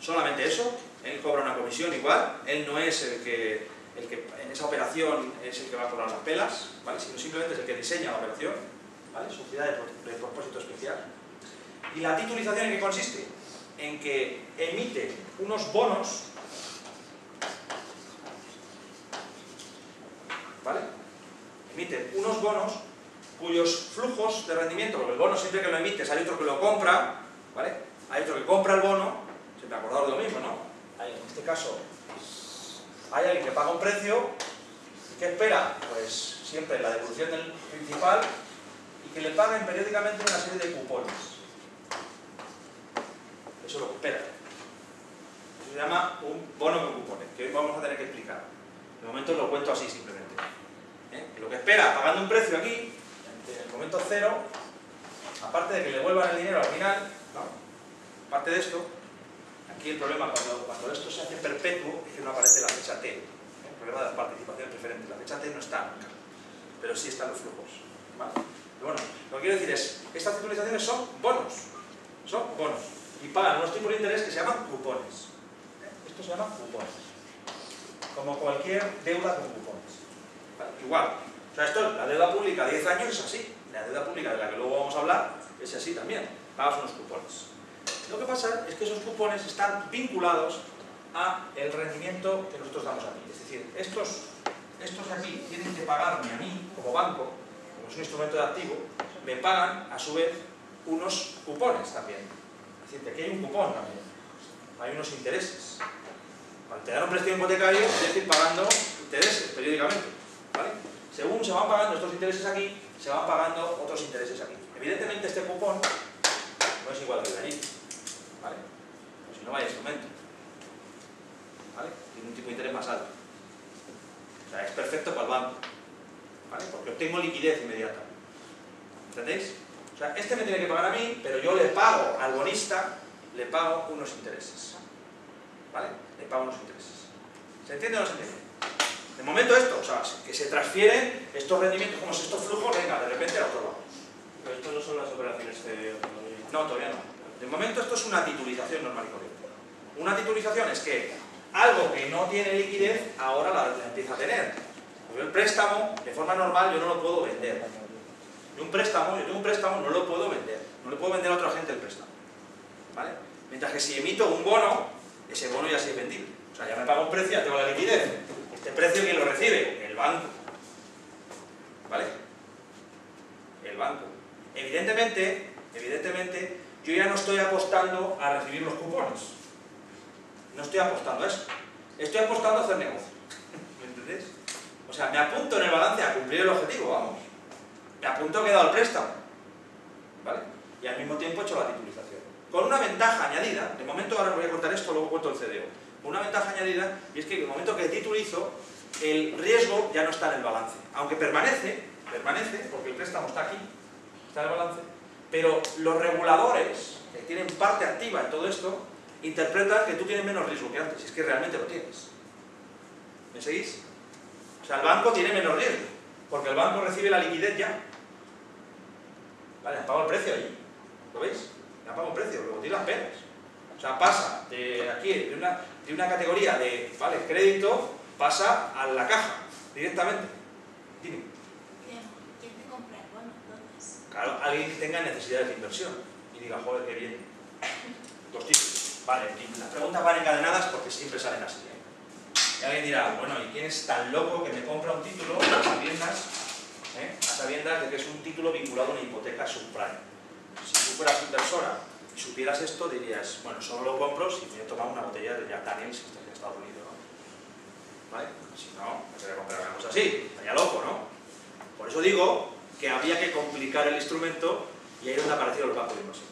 Solamente eso, él cobra una comisión igual, él no es el que en esa operación es el que va a cobrar las pelas, ¿vale? Sino simplemente es el que diseña la operación, ¿vale? Sociedad de propósito especial. ¿Y la titulización en qué consiste? En que emite unos bonos, ¿vale? Emite unos bonos cuyos flujos de rendimiento, porque el bono siempre que lo emites hay otro que lo compra, ¿vale? Hay otro que compra el bono, siempre acordaros de lo mismo, ¿no? En este caso, hay alguien que paga un precio, ¿qué espera? Pues siempre la devolución del principal y que le paguen periódicamente una serie de cupones. Eso es lo que espera. Eso se llama un bono con cupones, que hoy vamos a tener que explicar. De momento lo cuento así simplemente. Lo que espera, pagando un precio aquí, en el momento cero, aparte de que le devuelvan el dinero al final, ¿no? Aparte de esto, aquí el problema cuando esto se hace perpetuo es que no aparece la fecha T. El problema de la participación preferente. La fecha T no está nunca, pero sí están los flujos. ¿Vale? Pero bueno, lo que quiero decir es que estas titulizaciones son bonos. Son bonos. Y pagan unos tipos de interés que se llaman cupones. Esto se llama cupones. Como cualquier deuda con cupones. ¿Vale? Igual. O sea, esto, la deuda pública a 10 años es así. La deuda pública de la que luego vamos a hablar es así también. Pagas unos cupones. Lo que pasa es que esos cupones están vinculados a el rendimiento que nosotros damos aquí. Es decir, estos de aquí tienen que pagarme a mí, como banco, como es un instrumento de activo, me pagan a su vez unos cupones también. Es decir, que aquí hay un cupón también. Hay unos intereses. Cuando te dan un préstamo hipotecario, tienes que ir pagando intereses periódicamente. ¿Vale? Según se van pagando estos intereses aquí, se van pagando otros intereses aquí. Evidentemente este cupón no es igual que el de allí. ¿Vale? Pues si no, vaya instrumento. ¿Vale? Tiene un tipo de interés más alto. O sea, es perfecto para el banco. ¿Vale? Porque obtengo liquidez inmediata. ¿Entendéis? O sea, este me tiene que pagar a mí, pero yo le pago al bonista, le pago unos intereses. ¿Vale? Le pago unos intereses. ¿Se entiende o no se entiende? De momento esto, o sea, que se transfieren estos rendimientos, como si estos flujos, venga, de repente a otro lado. Pero esto no son las operaciones CDO todavía. No, todavía no. De momento esto es una titulización normal y corriente. Una titulización es que algo que no tiene liquidez, ahora la empieza a tener. Yo el préstamo, de forma normal, yo no lo puedo vender. Yo tengo un préstamo, no lo puedo vender. No le puedo vender a otra gente el préstamo. ¿Vale? Mientras que si emito un bono, ese bono ya sí es vendible. O sea, ya me pago un precio, ya tengo la liquidez. Este precio, ¿quién lo recibe? El banco. ¿Vale? El banco. Evidentemente, yo ya no estoy apostando a recibir los cupones. No estoy apostando a eso. Estoy apostando a hacer negocio. ¿Me entendéis? O sea, me apunto en el balance a cumplir el objetivo, vamos. Me apunto que he dado el préstamo. ¿Vale? Y al mismo tiempo he hecho la titulización. Con una ventaja añadida, de momento ahora voy a contar esto, luego cuento el CDO. Con una ventaja añadida, y es que en el momento que titulizo, el riesgo ya no está en el balance. Aunque permanece, porque el préstamo está aquí, está en el balance, pero los reguladores, que tienen parte activa en todo esto, interpretan que tú tienes menos riesgo que antes, y es que realmente lo tienes. ¿Me seguís? O sea, el banco tiene menos riesgo, porque el banco recibe la liquidez ya. Vale, pago el precio allí, ¿lo veis? Ya pago el precio, luego tiene las penas. O sea, pasa de aquí, de una categoría de, vale, crédito, pasa a la caja, directamente. Dime. ¿Quién te compra el bono entonces? Claro, alguien que tenga necesidades de inversión y diga, joder, qué bien. Dos títulos. Vale, y las preguntas van encadenadas porque siempre salen así. Y alguien dirá, bueno, ¿y quién es tan loco que me compra un título a sabiendas de que es un título vinculado a una hipoteca subprime? Si tú fueras inversora y supieras esto, dirías, bueno, solo lo compro si me he tomado una botella de Jack Daniels si estás en Estados Unidos, ¿no? ¿Vale? Si no, me voy a comprar una cosa así, estaría loco, ¿no? Por eso digo que había que complicar el instrumento y ahí es donde aparecieron los bancos de inversión.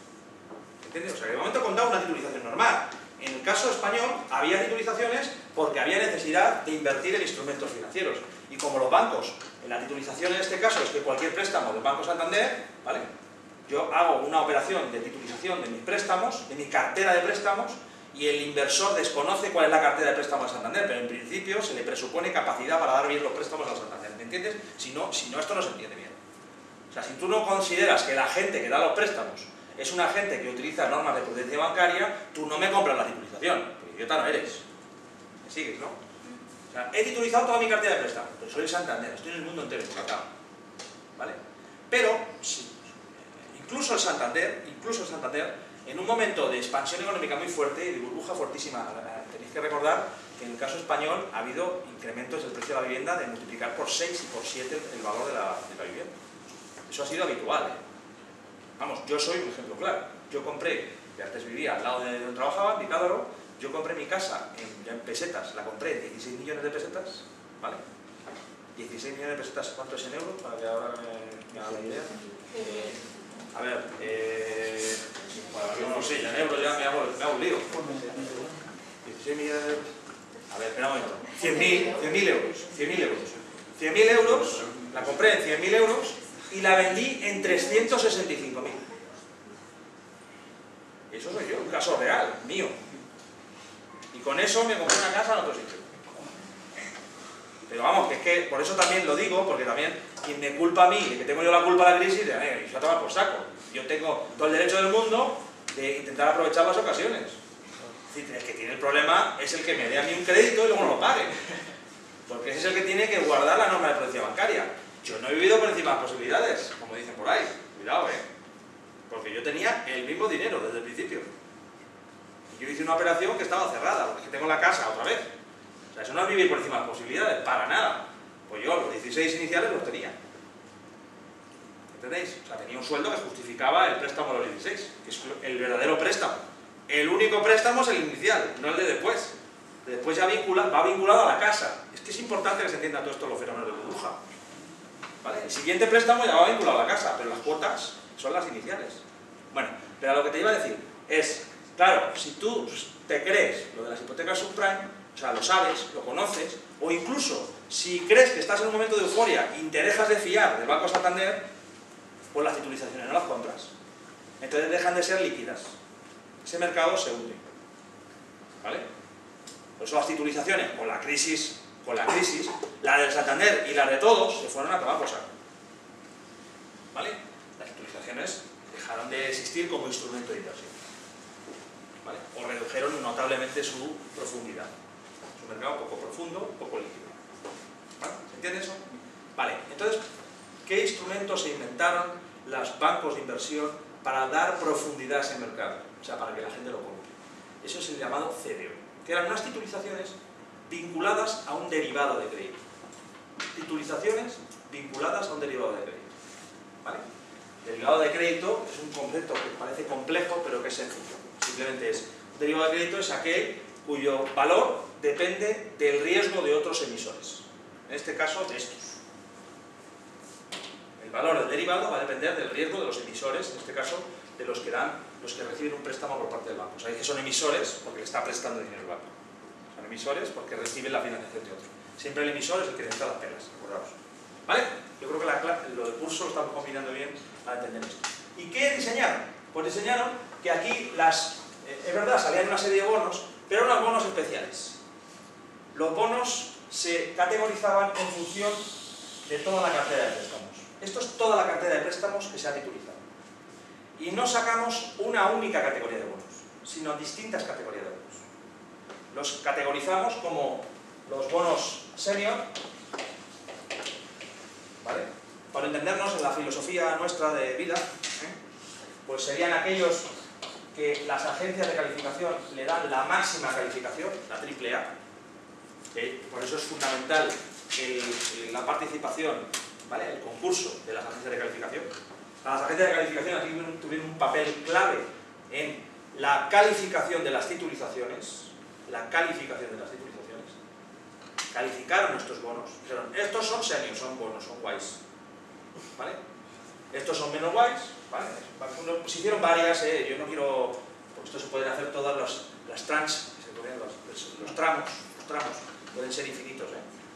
¿Entiendes? O sea, que de momento contaba una titulización normal. En el caso español había titulizaciones porque había necesidad de invertir en instrumentos financieros. Y como los bancos, en la titulización en este caso es que cualquier préstamo del Banco Santander, ¿vale? Yo hago una operación de titulización de mis préstamos, de mi cartera de préstamos, y el inversor desconoce cuál es la cartera de préstamos de Santander, pero en principio se le presupone capacidad para dar bien los préstamos al Santander, ¿me entiendes? Si no, esto no se entiende bien. O sea, si tú no consideras que la gente que da los préstamos es una gente que utiliza normas de prudencia bancaria, tú no me compras la titulización, porque idiota no eres. ¿Me sigues, no? O sea, he titulizado toda mi cartera de préstamos, pero soy el Santander, estoy en el mundo entero, ¿vale? Pero, sí, incluso el Santander, en un momento de expansión económica muy fuerte y de burbuja fortísima, tenéis que recordar que en el caso español ha habido incrementos del precio de la vivienda de multiplicar por 6 y por 7 el valor de la vivienda. Eso ha sido habitual, ¿eh? Vamos, yo soy un ejemplo claro. Yo compré, que antes vivía al lado de donde trabajaba, en Picádoro, yo compré mi casa en pesetas, la compré en 16 millones de pesetas, ¿vale? 16 millones de pesetas, ¿cuánto es en euros? Para que ahora me haga la idea. A ver, bueno, yo no sé, ya en euros ya me hago un lío. 16 millones de... A ver, espera un momento. 100.000 euros. 100.000 euros, la compré en 100.000 euros y la vendí en 365.000. Eso soy yo, un caso real, mío. Y con eso me compré una casa en otro sitio. Pero vamos, que es que por eso también lo digo, porque también quien me culpa a mí de que tengo yo la culpa de la crisis, y se a tomar por saco. Yo tengo todo el derecho del mundo de intentar aprovechar las ocasiones. Es decir, el que tiene el problema es el que me dé a mí un crédito y luego no lo pague. Porque ese es el que tiene que guardar la norma de prudencia bancaria. Yo no he vivido por encima de las posibilidades, como dicen por ahí. Cuidado, porque yo tenía el mismo dinero desde el principio. Y yo hice una operación que estaba cerrada, porque tengo la casa otra vez. O sea, eso no es vivir por encima de las posibilidades, para nada. Pues yo los 16 iniciales los tenía. ¿Entendéis? O sea, tenía un sueldo que justificaba el préstamo de los 16, que es el verdadero préstamo. El único préstamo es el inicial, no el de después. El de después ya va vinculado a la casa. Es que es importante que se entienda todo esto, los fenómenos de burbuja. ¿Vale? El siguiente préstamo ya va vinculado a la casa, pero las cuotas son las iniciales. Bueno, pero lo que te iba a decir es, claro, si tú te crees lo de las hipotecas subprime, o sea, lo sabes, lo conoces, o incluso si crees que estás en un momento de euforia y te dejas de fiar del Banco Santander, pues las titulizaciones no las compras. Entonces dejan de ser líquidas. Ese mercado se hunde. ¿Vale? Por eso las titulizaciones, con la crisis, la del Santander y la de todos, se fueron a tomar por saco. ¿Vale? Las titulizaciones dejaron de existir como instrumento de inversión. ¿Vale? O redujeron notablemente su profundidad. Es un mercado poco profundo, poco líquido. ¿Vale? ¿Se entiende eso? Vale, entonces, ¿qué instrumentos se inventaron los bancos de inversión para dar profundidad a ese mercado? O sea, para que la gente lo compre. Eso es el llamado CDO, que eran unas titulizaciones vinculadas a un derivado de crédito. Titulizaciones vinculadas a un derivado de crédito. ¿Vale? Derivado de crédito es un concepto que parece complejo, pero que es sencillo. Simplemente es, un derivado de crédito es aquel cuyo valor depende del riesgo de otros emisores. En este caso, de estos. El valor del derivado va a depender del riesgo de los emisores, en este caso, de los que reciben un préstamo por parte del banco. Sabéis que son emisores porque le está prestando dinero al banco. Son emisores porque reciben la financiación de otro. Siempre el emisor es el que necesita las pelas, acordaos. ¿Vale? Yo creo que lo del curso lo estamos combinando bien para entender esto. ¿Y qué diseñaron? Pues diseñaron que aquí es verdad, salían una serie de bonos, pero unos bonos especiales. Los bonos se categorizaban en función de toda la cartera de préstamos. Esto es toda la cartera de préstamos que se ha titulizado. Y no sacamos una única categoría de bonos, sino distintas categorías de bonos. Los categorizamos como los bonos senior, ¿vale? Para entendernos en la filosofía nuestra de vida, pues serían aquellos que las agencias de calificación le dan la máxima calificación, la AAA. Por eso es fundamental la participación, ¿vale? El concurso de las agencias de calificación. Las agencias de calificación aquí tuvieron un papel clave en la calificación de las titulizaciones. Calificaron nuestros bonos. Dijeron, estos son seniors, son bonos, son guays. ¿Vale? Estos son menos guays. ¿Vale? Se hicieron varias, yo no quiero... Porque esto se pueden hacer todas las tranches, los tramos pueden ser infinitos.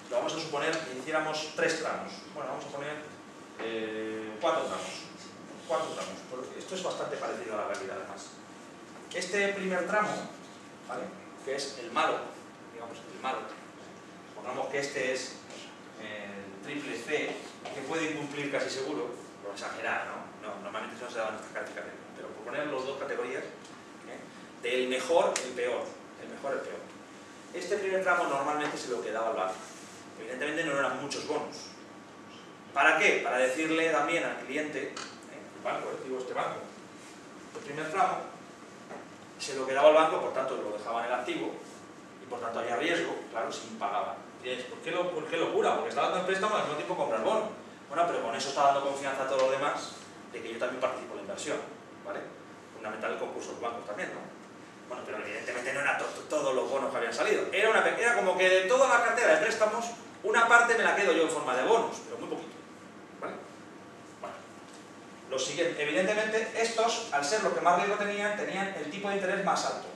Lo vamos a suponer que hiciéramos 3 tramos. Bueno, vamos a poner 4 tramos. 4 tramos. Esto es bastante parecido a la realidad, además. Este primer tramo, ¿vale?, que es el malo, digamos, el malo, pongamos que este es el triple C, que puede incumplir casi seguro, por exagerar, ¿no? Normalmente eso no se da en estas características, pero por poner las dos categorías, del mejor, el peor, el mejor, el peor. Este primer tramo normalmente se lo quedaba al banco. Evidentemente no eran muchos bonos. ¿Para qué? Para decirle también al cliente, el banco, digo este banco, el primer tramo, se lo quedaba al banco, por tanto lo dejaba en el activo, y por tanto había riesgo, claro, si impagaba. Diréis, ¿por qué locura? Porque está dando el préstamo al mismo tiempo comprar bono. Bueno, pero con eso está dando confianza a todos los demás de que yo también participo en la inversión, ¿vale? Fundamental el concurso de los bancos también, ¿no? Bueno, pero evidentemente no eran todos los bonos que habían salido. Era como que de toda la cartera de préstamos, una parte me la quedo yo en forma de bonos, pero muy poquito, ¿vale? Bueno, lo siguiente, evidentemente estos, al ser los que más riesgo tenían el tipo de interés más alto,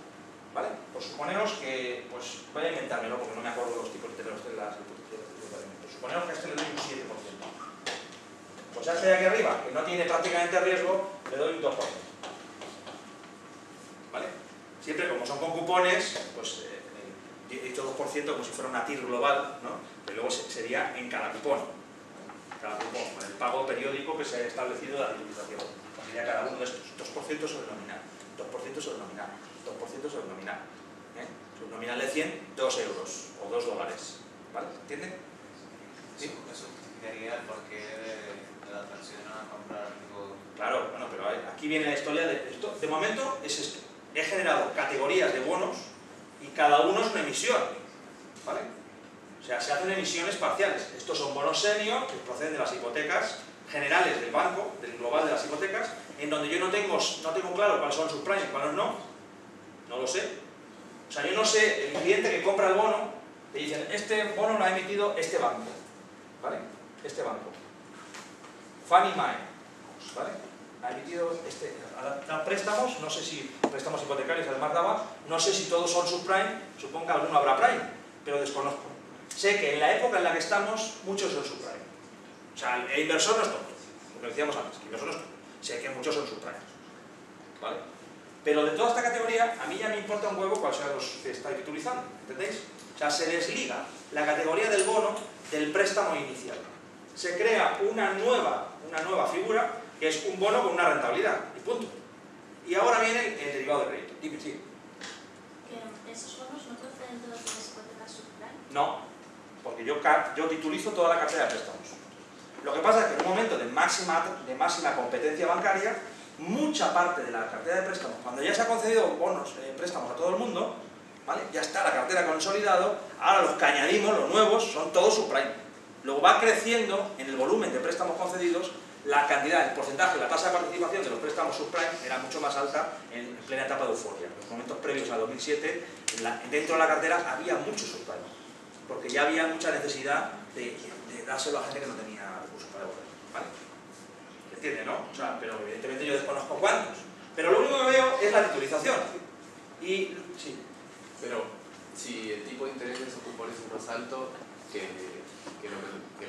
¿vale? Pues suponeros que, pues voy a inventármelo porque no me acuerdo de los tipos de interés de las hipotecaciones. Suponeros que a este le doy un 7%. Pues a este de aquí arriba, que no tiene prácticamente riesgo, le doy un 2%. ¿Vale? Siempre como son con cupones, pues he dicho 2% como si fuera una TIR global, ¿no? Que luego sería en cada cupón. Cada cupón, con el pago periódico que se ha establecido de la titulización. Pues sería cada uno de estos 2% sobre nominal, 2% sobre nominal, 2% sobre nominal. Sobre nominal de 100, 2 euros o 2 dólares. ¿Vale? ¿Entienden? ¿Sí? Eso justificaría el porqué de la atracción a comprar algo. Claro, bueno, pero aquí viene la historia de esto. De momento es esto. He generado categorías de bonos y cada uno es una emisión, ¿vale? O sea, se hacen emisiones parciales. Estos son bonos senior que proceden de las hipotecas generales del banco, del global de las hipotecas, en donde yo no tengo claro cuáles son sus prime y cuáles no lo sé. O sea, yo no sé, el cliente que compra el bono, le dicen, este bono lo ha emitido este banco, ¿vale? Este banco. Fannie Mae, ¿vale? Ha emitido da préstamos, no sé si préstamos hipotecarios además daba, no sé si todos son subprime, supongo que alguno habrá prime, pero desconozco. Sé que en la época en la que estamos, muchos son subprime. O sea, el inversor no es tonto, lo que decíamos antes, el inversor no es tonto. Sé que muchos son subprime, ¿vale? Pero de toda esta categoría, a mí ya me importa un huevo cuáles sean los que estáis titulizando, ¿entendéis? O sea, se desliga la categoría del bono del préstamo inicial. Se crea una nueva figura que es un bono con una rentabilidad, y punto. Y ahora viene el derivado de crédito. Dime, sí. ¿Esos bonos no proceden todos de las hipotecas subprime? No, porque yo titulizo toda la cartera de préstamos. Lo que pasa es que en un momento de máxima competencia bancaria, mucha parte de la cartera de préstamos, cuando ya se ha concedido bonos, préstamos a todo el mundo, ¿vale? Ya está la cartera consolidado, ahora los que añadimos, los nuevos, son todos subprime. Luego va creciendo en el volumen de préstamos concedidos, la cantidad, el porcentaje, la tasa de participación de los préstamos subprime era mucho más alta en plena etapa de euforia. En los momentos previos a 2007, dentro de la cartera había mucho subprime, porque ya había mucha necesidad de dárselo a gente que no tenía recursos para devolver, ¿vale? ¿Entiende, no? O sea, pero evidentemente yo desconozco cuántos. Pero lo único que veo es la titulización. Y, sí. Pero si el tipo de interés de esos cupones es más alto que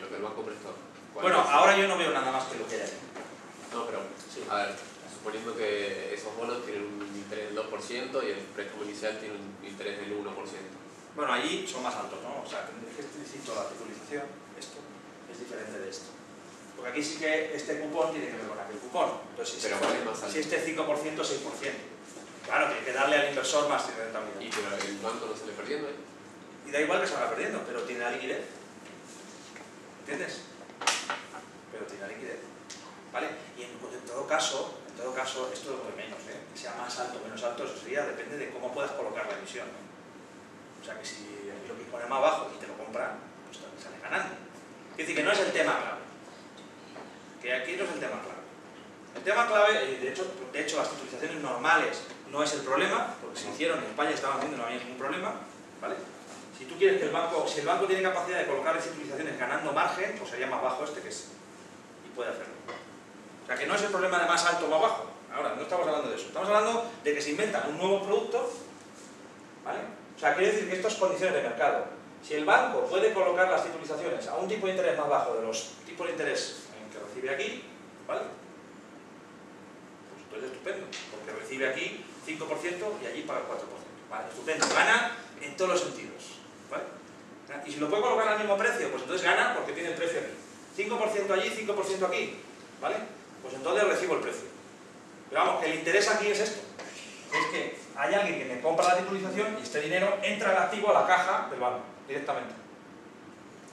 lo que el banco prestó. Bueno, ahora yo no veo nada más que lo que hay aquí. No, pero, sí. A ver, suponiendo que esos bonos tienen un interés del 2% y el préstamo inicial tiene un interés del 1%. Bueno, allí son más altos, ¿no? O sea, es que es distinto la titulización, esto es diferente de esto. Porque aquí sí que este cupón tiene que ver con aquel cupón. Entonces, pero ¿cuál es más alto? Si este 5%, 6%. Claro, tiene que darle al inversor más rentabilidad. Y pero el banco no sale perdiendo, ¿eh? Y da igual que salga perdiendo, pero tiene la liquidez. ¿Entiendes? Pero tiene la liquidez. ¿Vale? Y en todo caso, esto es lo de menos, ¿eh? Que sea más alto o menos alto, eso sería, depende de cómo puedas colocar la emisión, ¿no? O sea que si lo que pone más bajo y te lo compran, pues también sale ganando. Es decir, que no es el tema clave. Que aquí no es el tema clave. El tema clave, de hecho las titulizaciones normales no es el problema, porque se hicieron en España, estaban haciendo, no había ningún problema, ¿vale? Si tú quieres que si el banco tiene capacidad de colocar las titulizaciones ganando margen, pues sería más bajo este que es. Y puede hacerlo. O sea que no es el problema de más alto o más bajo. Ahora, no estamos hablando de eso. Estamos hablando de que se inventa un nuevo producto, ¿vale? O sea, quiere decir que esto es condiciones de mercado. Si el banco puede colocar las titulizaciones a un tipo de interés más bajo de los tipos de interés que recibe aquí, ¿vale? Pues estupendo, porque recibe aquí 5% y allí paga el 4%. Vale, estupendo, gana en todos los sentidos. ¿Vale? Y si lo puede colocar al mismo precio, pues entonces gana porque tiene el precio aquí. 5% allí, 5% aquí. ¿Vale? Pues entonces recibo el precio. Pero vamos, que el interés aquí es esto. Es que hay alguien que me compra la titulización y este dinero entra en activo a la caja del banco, directamente.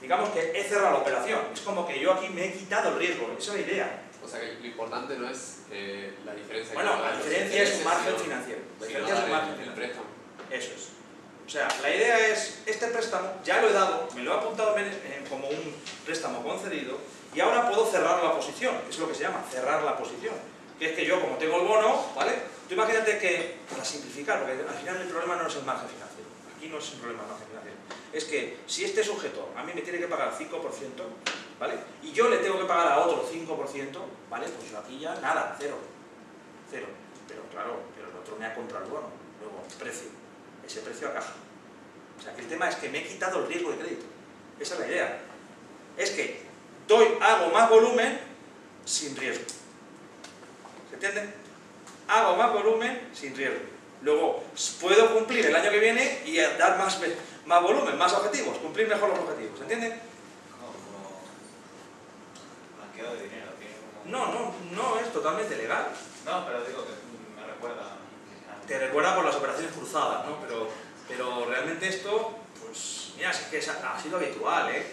Digamos que he cerrado la operación. Es como que yo aquí me he quitado el riesgo. Esa es la idea. O sea que lo importante no es la diferencia. Bueno, la diferencia es un margen financiero. La diferencia es un margen el financiero. préstamo. Eso es. O sea, la idea es, este préstamo ya lo he dado, me lo he apuntado como un préstamo concedido y ahora puedo cerrar la posición, que es lo que se llama cerrar la posición. Que es que yo, como tengo el bono, ¿vale? Tú imagínate que, para simplificar, porque al final el problema no es el margen financiero. Aquí no es el problema del margen financiero. Es que si este sujeto a mí me tiene que pagar 5%, ¿vale? Y yo le tengo que pagar a otro 5%, ¿vale? Pues yo aquí ya nada, cero. Cero. Pero claro, pero el otro me ha comprado el bono. Luego, precio. Ese precio a caja. O sea, que el tema es que me he quitado el riesgo de crédito. Esa es la idea. Es que hago más volumen sin riesgo. ¿Se entiende? Hago más volumen sin riesgo. Luego, puedo cumplir el año que viene y dar más volumen, más objetivos, cumplir mejor los objetivos. ¿Se entiende? Como blanqueo de dinero. Tiene como... No es totalmente legal. No, pero digo que me recuerda. Te recuerda por las operaciones cruzadas, ¿no? Pero realmente esto, pues, mira, es que ha sido habitual, ¿eh?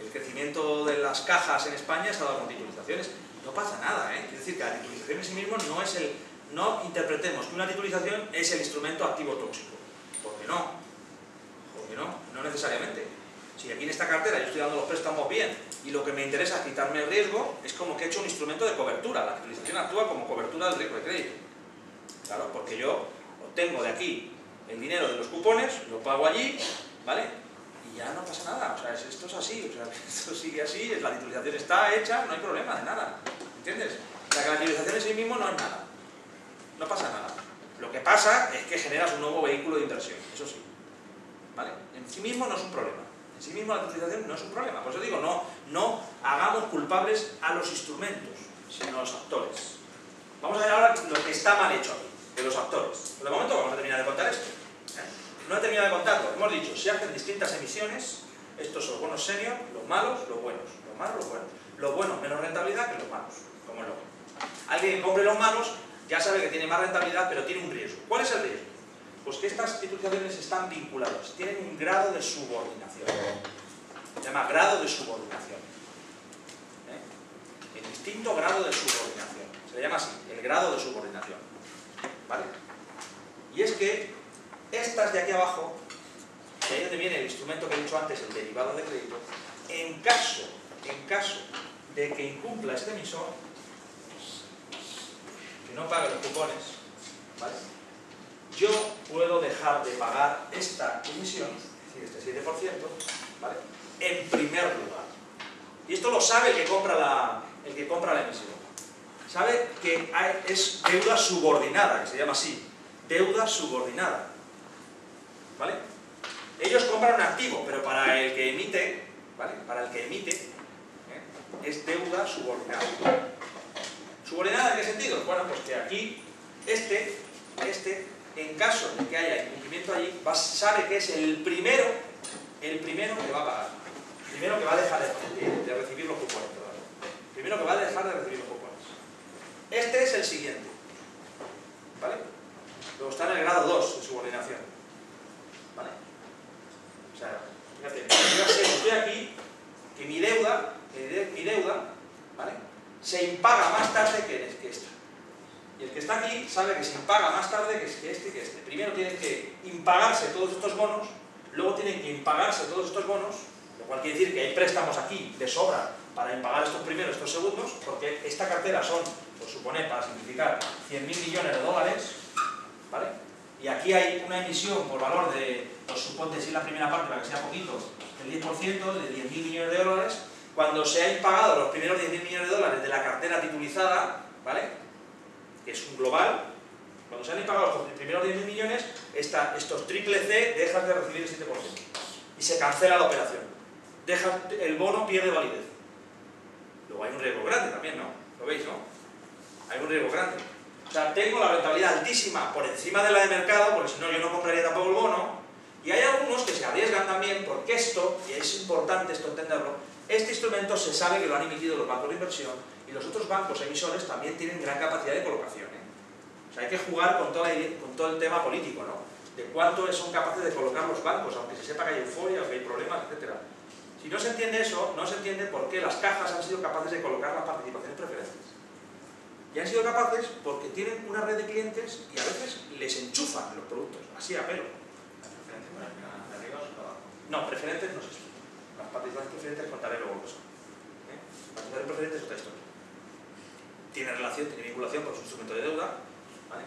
El crecimiento de las cajas en España se ha dado con titulizaciones. No pasa nada, ¿eh? Quiere decir que la titulización en sí mismo no es el... No interpretemos que una titulización es el instrumento activo tóxico. Porque no. Porque no necesariamente. Si aquí en esta cartera yo estoy dando los préstamos bien y lo que me interesa es quitarme el riesgo, es como que he hecho un instrumento de cobertura. La titulización actúa como cobertura del riesgo de crédito. Claro, porque yo obtengo de aquí el dinero de los cupones, lo pago allí, ¿vale? Y ya no pasa nada. O sea, esto es así. O sea, esto sigue así, la titulización está hecha, no hay problema de nada. ¿Entiendes? O sea, que la titulización en sí mismo no es nada. No pasa nada. Lo que pasa es que generas un nuevo vehículo de inversión, eso sí. ¿Vale? En sí mismo no es un problema. En sí mismo la titulización no es un problema. Por eso digo, no hagamos culpables a los instrumentos, sino a los actores. Vamos a ver ahora lo que está mal hecho aquí, de los actores. De momento vamos a terminar de contar esto. No he terminado de contarlo. Hemos dicho, se hacen distintas emisiones. Estos son los bonos senior, los malos, los buenos. Los malos, los buenos. Los buenos menos rentabilidad que los malos, como es lo que. Alguien que compre los malos ya sabe que tiene más rentabilidad, pero tiene un riesgo. ¿Cuál es el riesgo? Pues que estas titulizaciones están vinculadas, tienen un grado de subordinación. Se llama grado de subordinación. El distinto grado de subordinación. Se le llama así, el grado de subordinación. ¿Vale? Y es que estas de aquí abajo, de ahí donde viene el instrumento que he dicho antes, el derivado de crédito, en caso de que incumpla este emisor, que no pague los cupones, ¿vale? Yo puedo dejar de pagar esta emisión, es decir, este 7%, ¿vale? En primer lugar. Y esto lo sabe el que compra la emisión. Sabe que es deuda subordinada, que se llama así. Deuda subordinada. ¿Vale? Ellos compran un activo, pero para el que emite, ¿vale? Para el que emite, es deuda subordinada. ¿Subordinada en qué sentido? Bueno, pues que aquí, en caso de que haya incumplimiento allí, sabe que es el primero que va a pagar. El primero que va a dejar de recibir los cupones. El primero que va a dejar de recibir los cupones. Este es el siguiente. ¿Vale? Luego está en el grado 2 de subordinación. ¿Vale? O sea, fíjate, yo sé que estoy aquí, que mi deuda, ¿vale? Se impaga más tarde que esta. Y el que está aquí sabe que se impaga más tarde que este y que este. Primero tienen que impagarse todos estos bonos, luego tienen que impagarse todos estos bonos, lo cual quiere decir que hay préstamos aquí de sobra para impagar estos primeros, estos segundos, porque esta cartera son, por suponer, para simplificar, 100.000 millones de dólares, ¿vale? Y aquí hay una emisión por valor de, pues suponte si es la primera parte, para que sea poquito, del 10%, de 10.000 millones de dólares. Cuando se han impagado los primeros 10.000 millones de dólares de la cartera titulizada, ¿vale? Que es un global, cuando se han impagado los primeros 10.000 millones, estos triple C dejan de recibir el 7%. Y se cancela la operación. El bono pierde validez. Luego hay un riesgo grande también, ¿no? ¿Lo veis, no? Hay un riesgo grande. O sea, tengo la rentabilidad altísima por encima de la de mercado, porque si no yo no compraría tampoco el bono, y hay algunos que se arriesgan también porque esto, y es importante esto entenderlo, este instrumento se sabe que lo han emitido los bancos de inversión y los otros bancos emisores también tienen gran capacidad de colocación, ¿eh? O sea, hay que jugar con todo el tema político, ¿no? De cuánto son capaces de colocar los bancos, aunque se sepa que hay euforia, que hay problemas, etc. Si no se entiende eso, no se entiende por qué las cajas han sido capaces de colocar las participaciones preferentes. Y han sido capaces porque tienen una red de clientes y a veces les enchufan los productos, así a pelo. ¿Las preferencias para el de arriba o el de abajo? No, preferentes no es eso. Las participaciones preferentes contaré luego eso. Participaciones preferentes es otra historia. Tiene relación, tiene vinculación con su instrumento de deuda, ¿vale?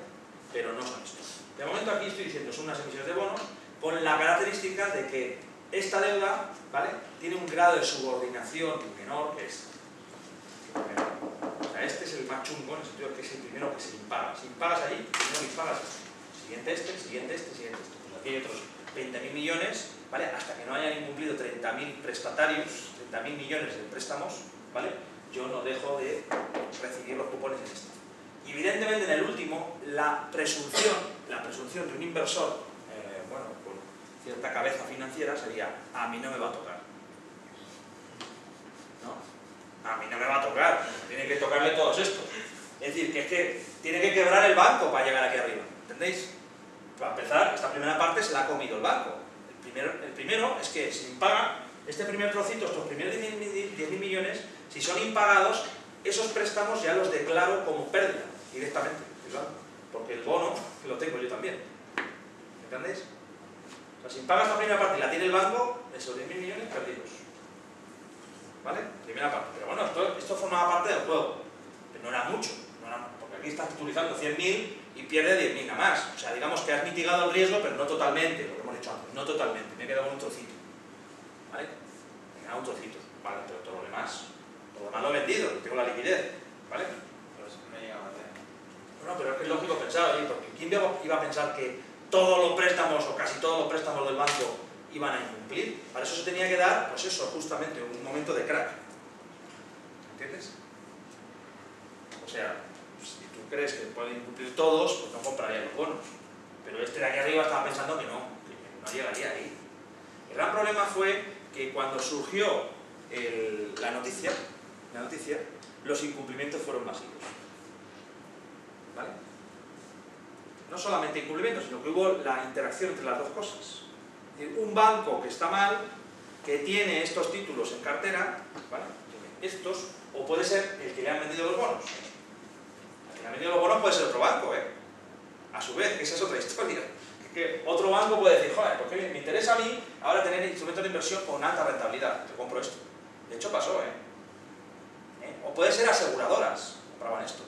Pero no son esto. De momento aquí estoy diciendo son unas emisiones de bonos con la característica de que esta deuda, ¿vale?, tiene un grado de subordinación menor que esta. O sea, este es el más chungo en el sentido de que es el primero que se impaga. Si impagas allí, primero que impagas este. Siguiente este, siguiente este, siguiente este. Pues aquí hay otros 20.000 millones, ¿vale?, hasta que no hayan incumplido 30.000 prestatarios, 30.000 millones de préstamos, ¿vale?, yo no dejo de recibir los cupones en esto. Y evidentemente en el último, la presunción de un inversor, bueno, con cierta cabeza financiera sería: a mí no me va a tocar. ¿No? A mí no me va a tocar, tiene que tocarle todos estos. Es decir, que es que tiene que quebrar el banco para llegar aquí arriba, ¿entendéis? Para empezar, esta primera parte se la ha comido el banco. El primero es que si impaga este primer trocito, estos primeros 10.000 millones, si son impagados, esos préstamos ya los declaro como pérdida directamente, ¿verdad? Porque el bono lo tengo yo también. ¿Entendéis? O sea, si impagas la primera parte y la tiene el banco, esos 10.000 millones perdidos. ¿Vale? Primera parte. Pero bueno, esto formaba parte del juego. Pero no era mucho. Porque aquí estás utilizando 100.000 y pierde 10.000 nada más. O sea, digamos que has mitigado el riesgo, pero no totalmente, lo que hemos dicho antes. No totalmente. Me he quedado con un trocito. ¿Vale? Me he quedado un trocito. Vale, pero todo lo demás lo he vendido, tengo la liquidez. ¿Vale? Pero eso no llega a bater. Bueno, pero es que es lógico pensar, ¿eh? Porque ¿quién iba a pensar que todos los préstamos o casi todos los préstamos del banco iban a incumplir? Para eso se tenía que dar, pues eso, justamente, un momento de crack. ¿Entiendes? O sea, si tú crees que pueden incumplir todos, pues no comprarías los bonos. Pero este de aquí arriba estaba pensando que no llegaría ahí. El gran problema fue que cuando surgió la noticia, los incumplimientos fueron masivos. ¿Vale? No solamente incumplimientos, sino que hubo la interacción entre las dos cosas. Es decir, un banco que está mal, que tiene estos títulos en cartera, ¿vale?, estos, o puede ser el que le han vendido los bonos. El que le han vendido los bonos puede ser otro banco, ¿eh? A su vez, esa es otra historia. Que otro banco puede decir: joder, porque me interesa a mí ahora tener instrumentos de inversión con alta rentabilidad, te compro esto. De hecho pasó, ¿eh? O puede ser aseguradoras, compraban esto.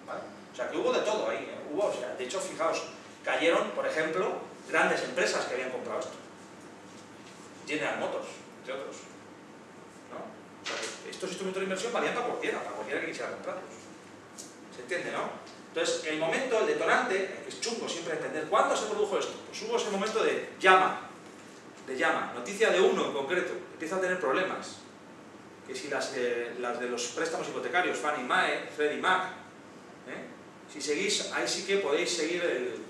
¿Vale? O sea, que hubo de todo ahí, ¿eh? O sea, de hecho, fijaos, cayeron, por ejemplo, grandes empresas que habían comprado esto. General Motors, entre otros. ¿No? O sea, que estos instrumentos de inversión valían para cualquiera que quisiera comprarlos. ¿Se entiende, no? Entonces, el momento, el detonante, que es chungo siempre entender, ¿cuándo se produjo esto? Pues hubo ese momento de llama, noticia de uno en concreto, empieza a tener problemas. Que si las de los préstamos hipotecarios, Fannie Mae, Freddie Mac, si seguís, ahí sí que podéis seguir el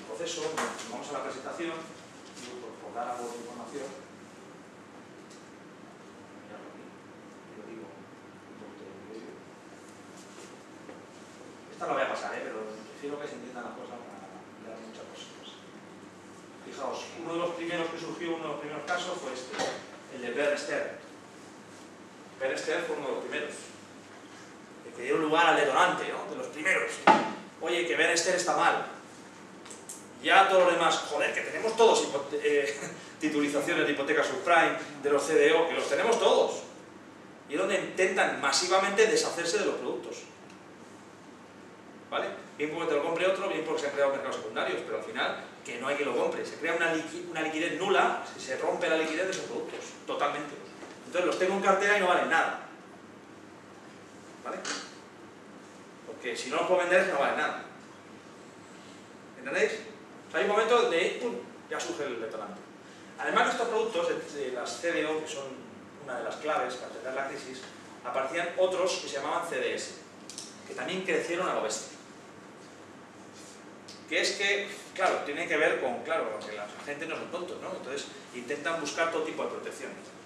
proceso. Vamos a la presentación, por dar algo de información. Esta la voy a pasar, pero prefiero que se entiendan las cosas para dar muchas cosas. Fijaos, uno de los primeros que surgió, uno de los primeros casos fue este, el de Bear Stearns. Bear Stearns fue uno de los primeros, el que dio lugar al detonante, ¿no?, de los primeros. Oye, que Bear Stearns está mal. Ya todos los demás, joder, que tenemos todos titulizaciones de hipoteca subprime, de los CDO, que los tenemos todos. Y es donde intentan masivamente deshacerse de los productos. ¿Vale? Bien porque te lo compre otro, bien porque se han creado mercados secundarios, pero al final, que no hay que lo compre. Se crea una liquidez nula, se rompe la liquidez de esos productos, totalmente. Entonces los tengo en cartera y no valen nada. ¿Vale? Porque si no los puedo vender, no valen nada. ¿Entendéis? O sea, hay un momento donde ¡pum!, ya surge el detonante. Además de estos productos, de las CDO, que son una de las claves para entender la crisis, aparecían otros que se llamaban CDS. que también crecieron a lo bestia. Que es que, claro, tiene que ver con, claro, que la gente no son tontos, ¿no? Entonces intentan buscar todo tipo de protecciones.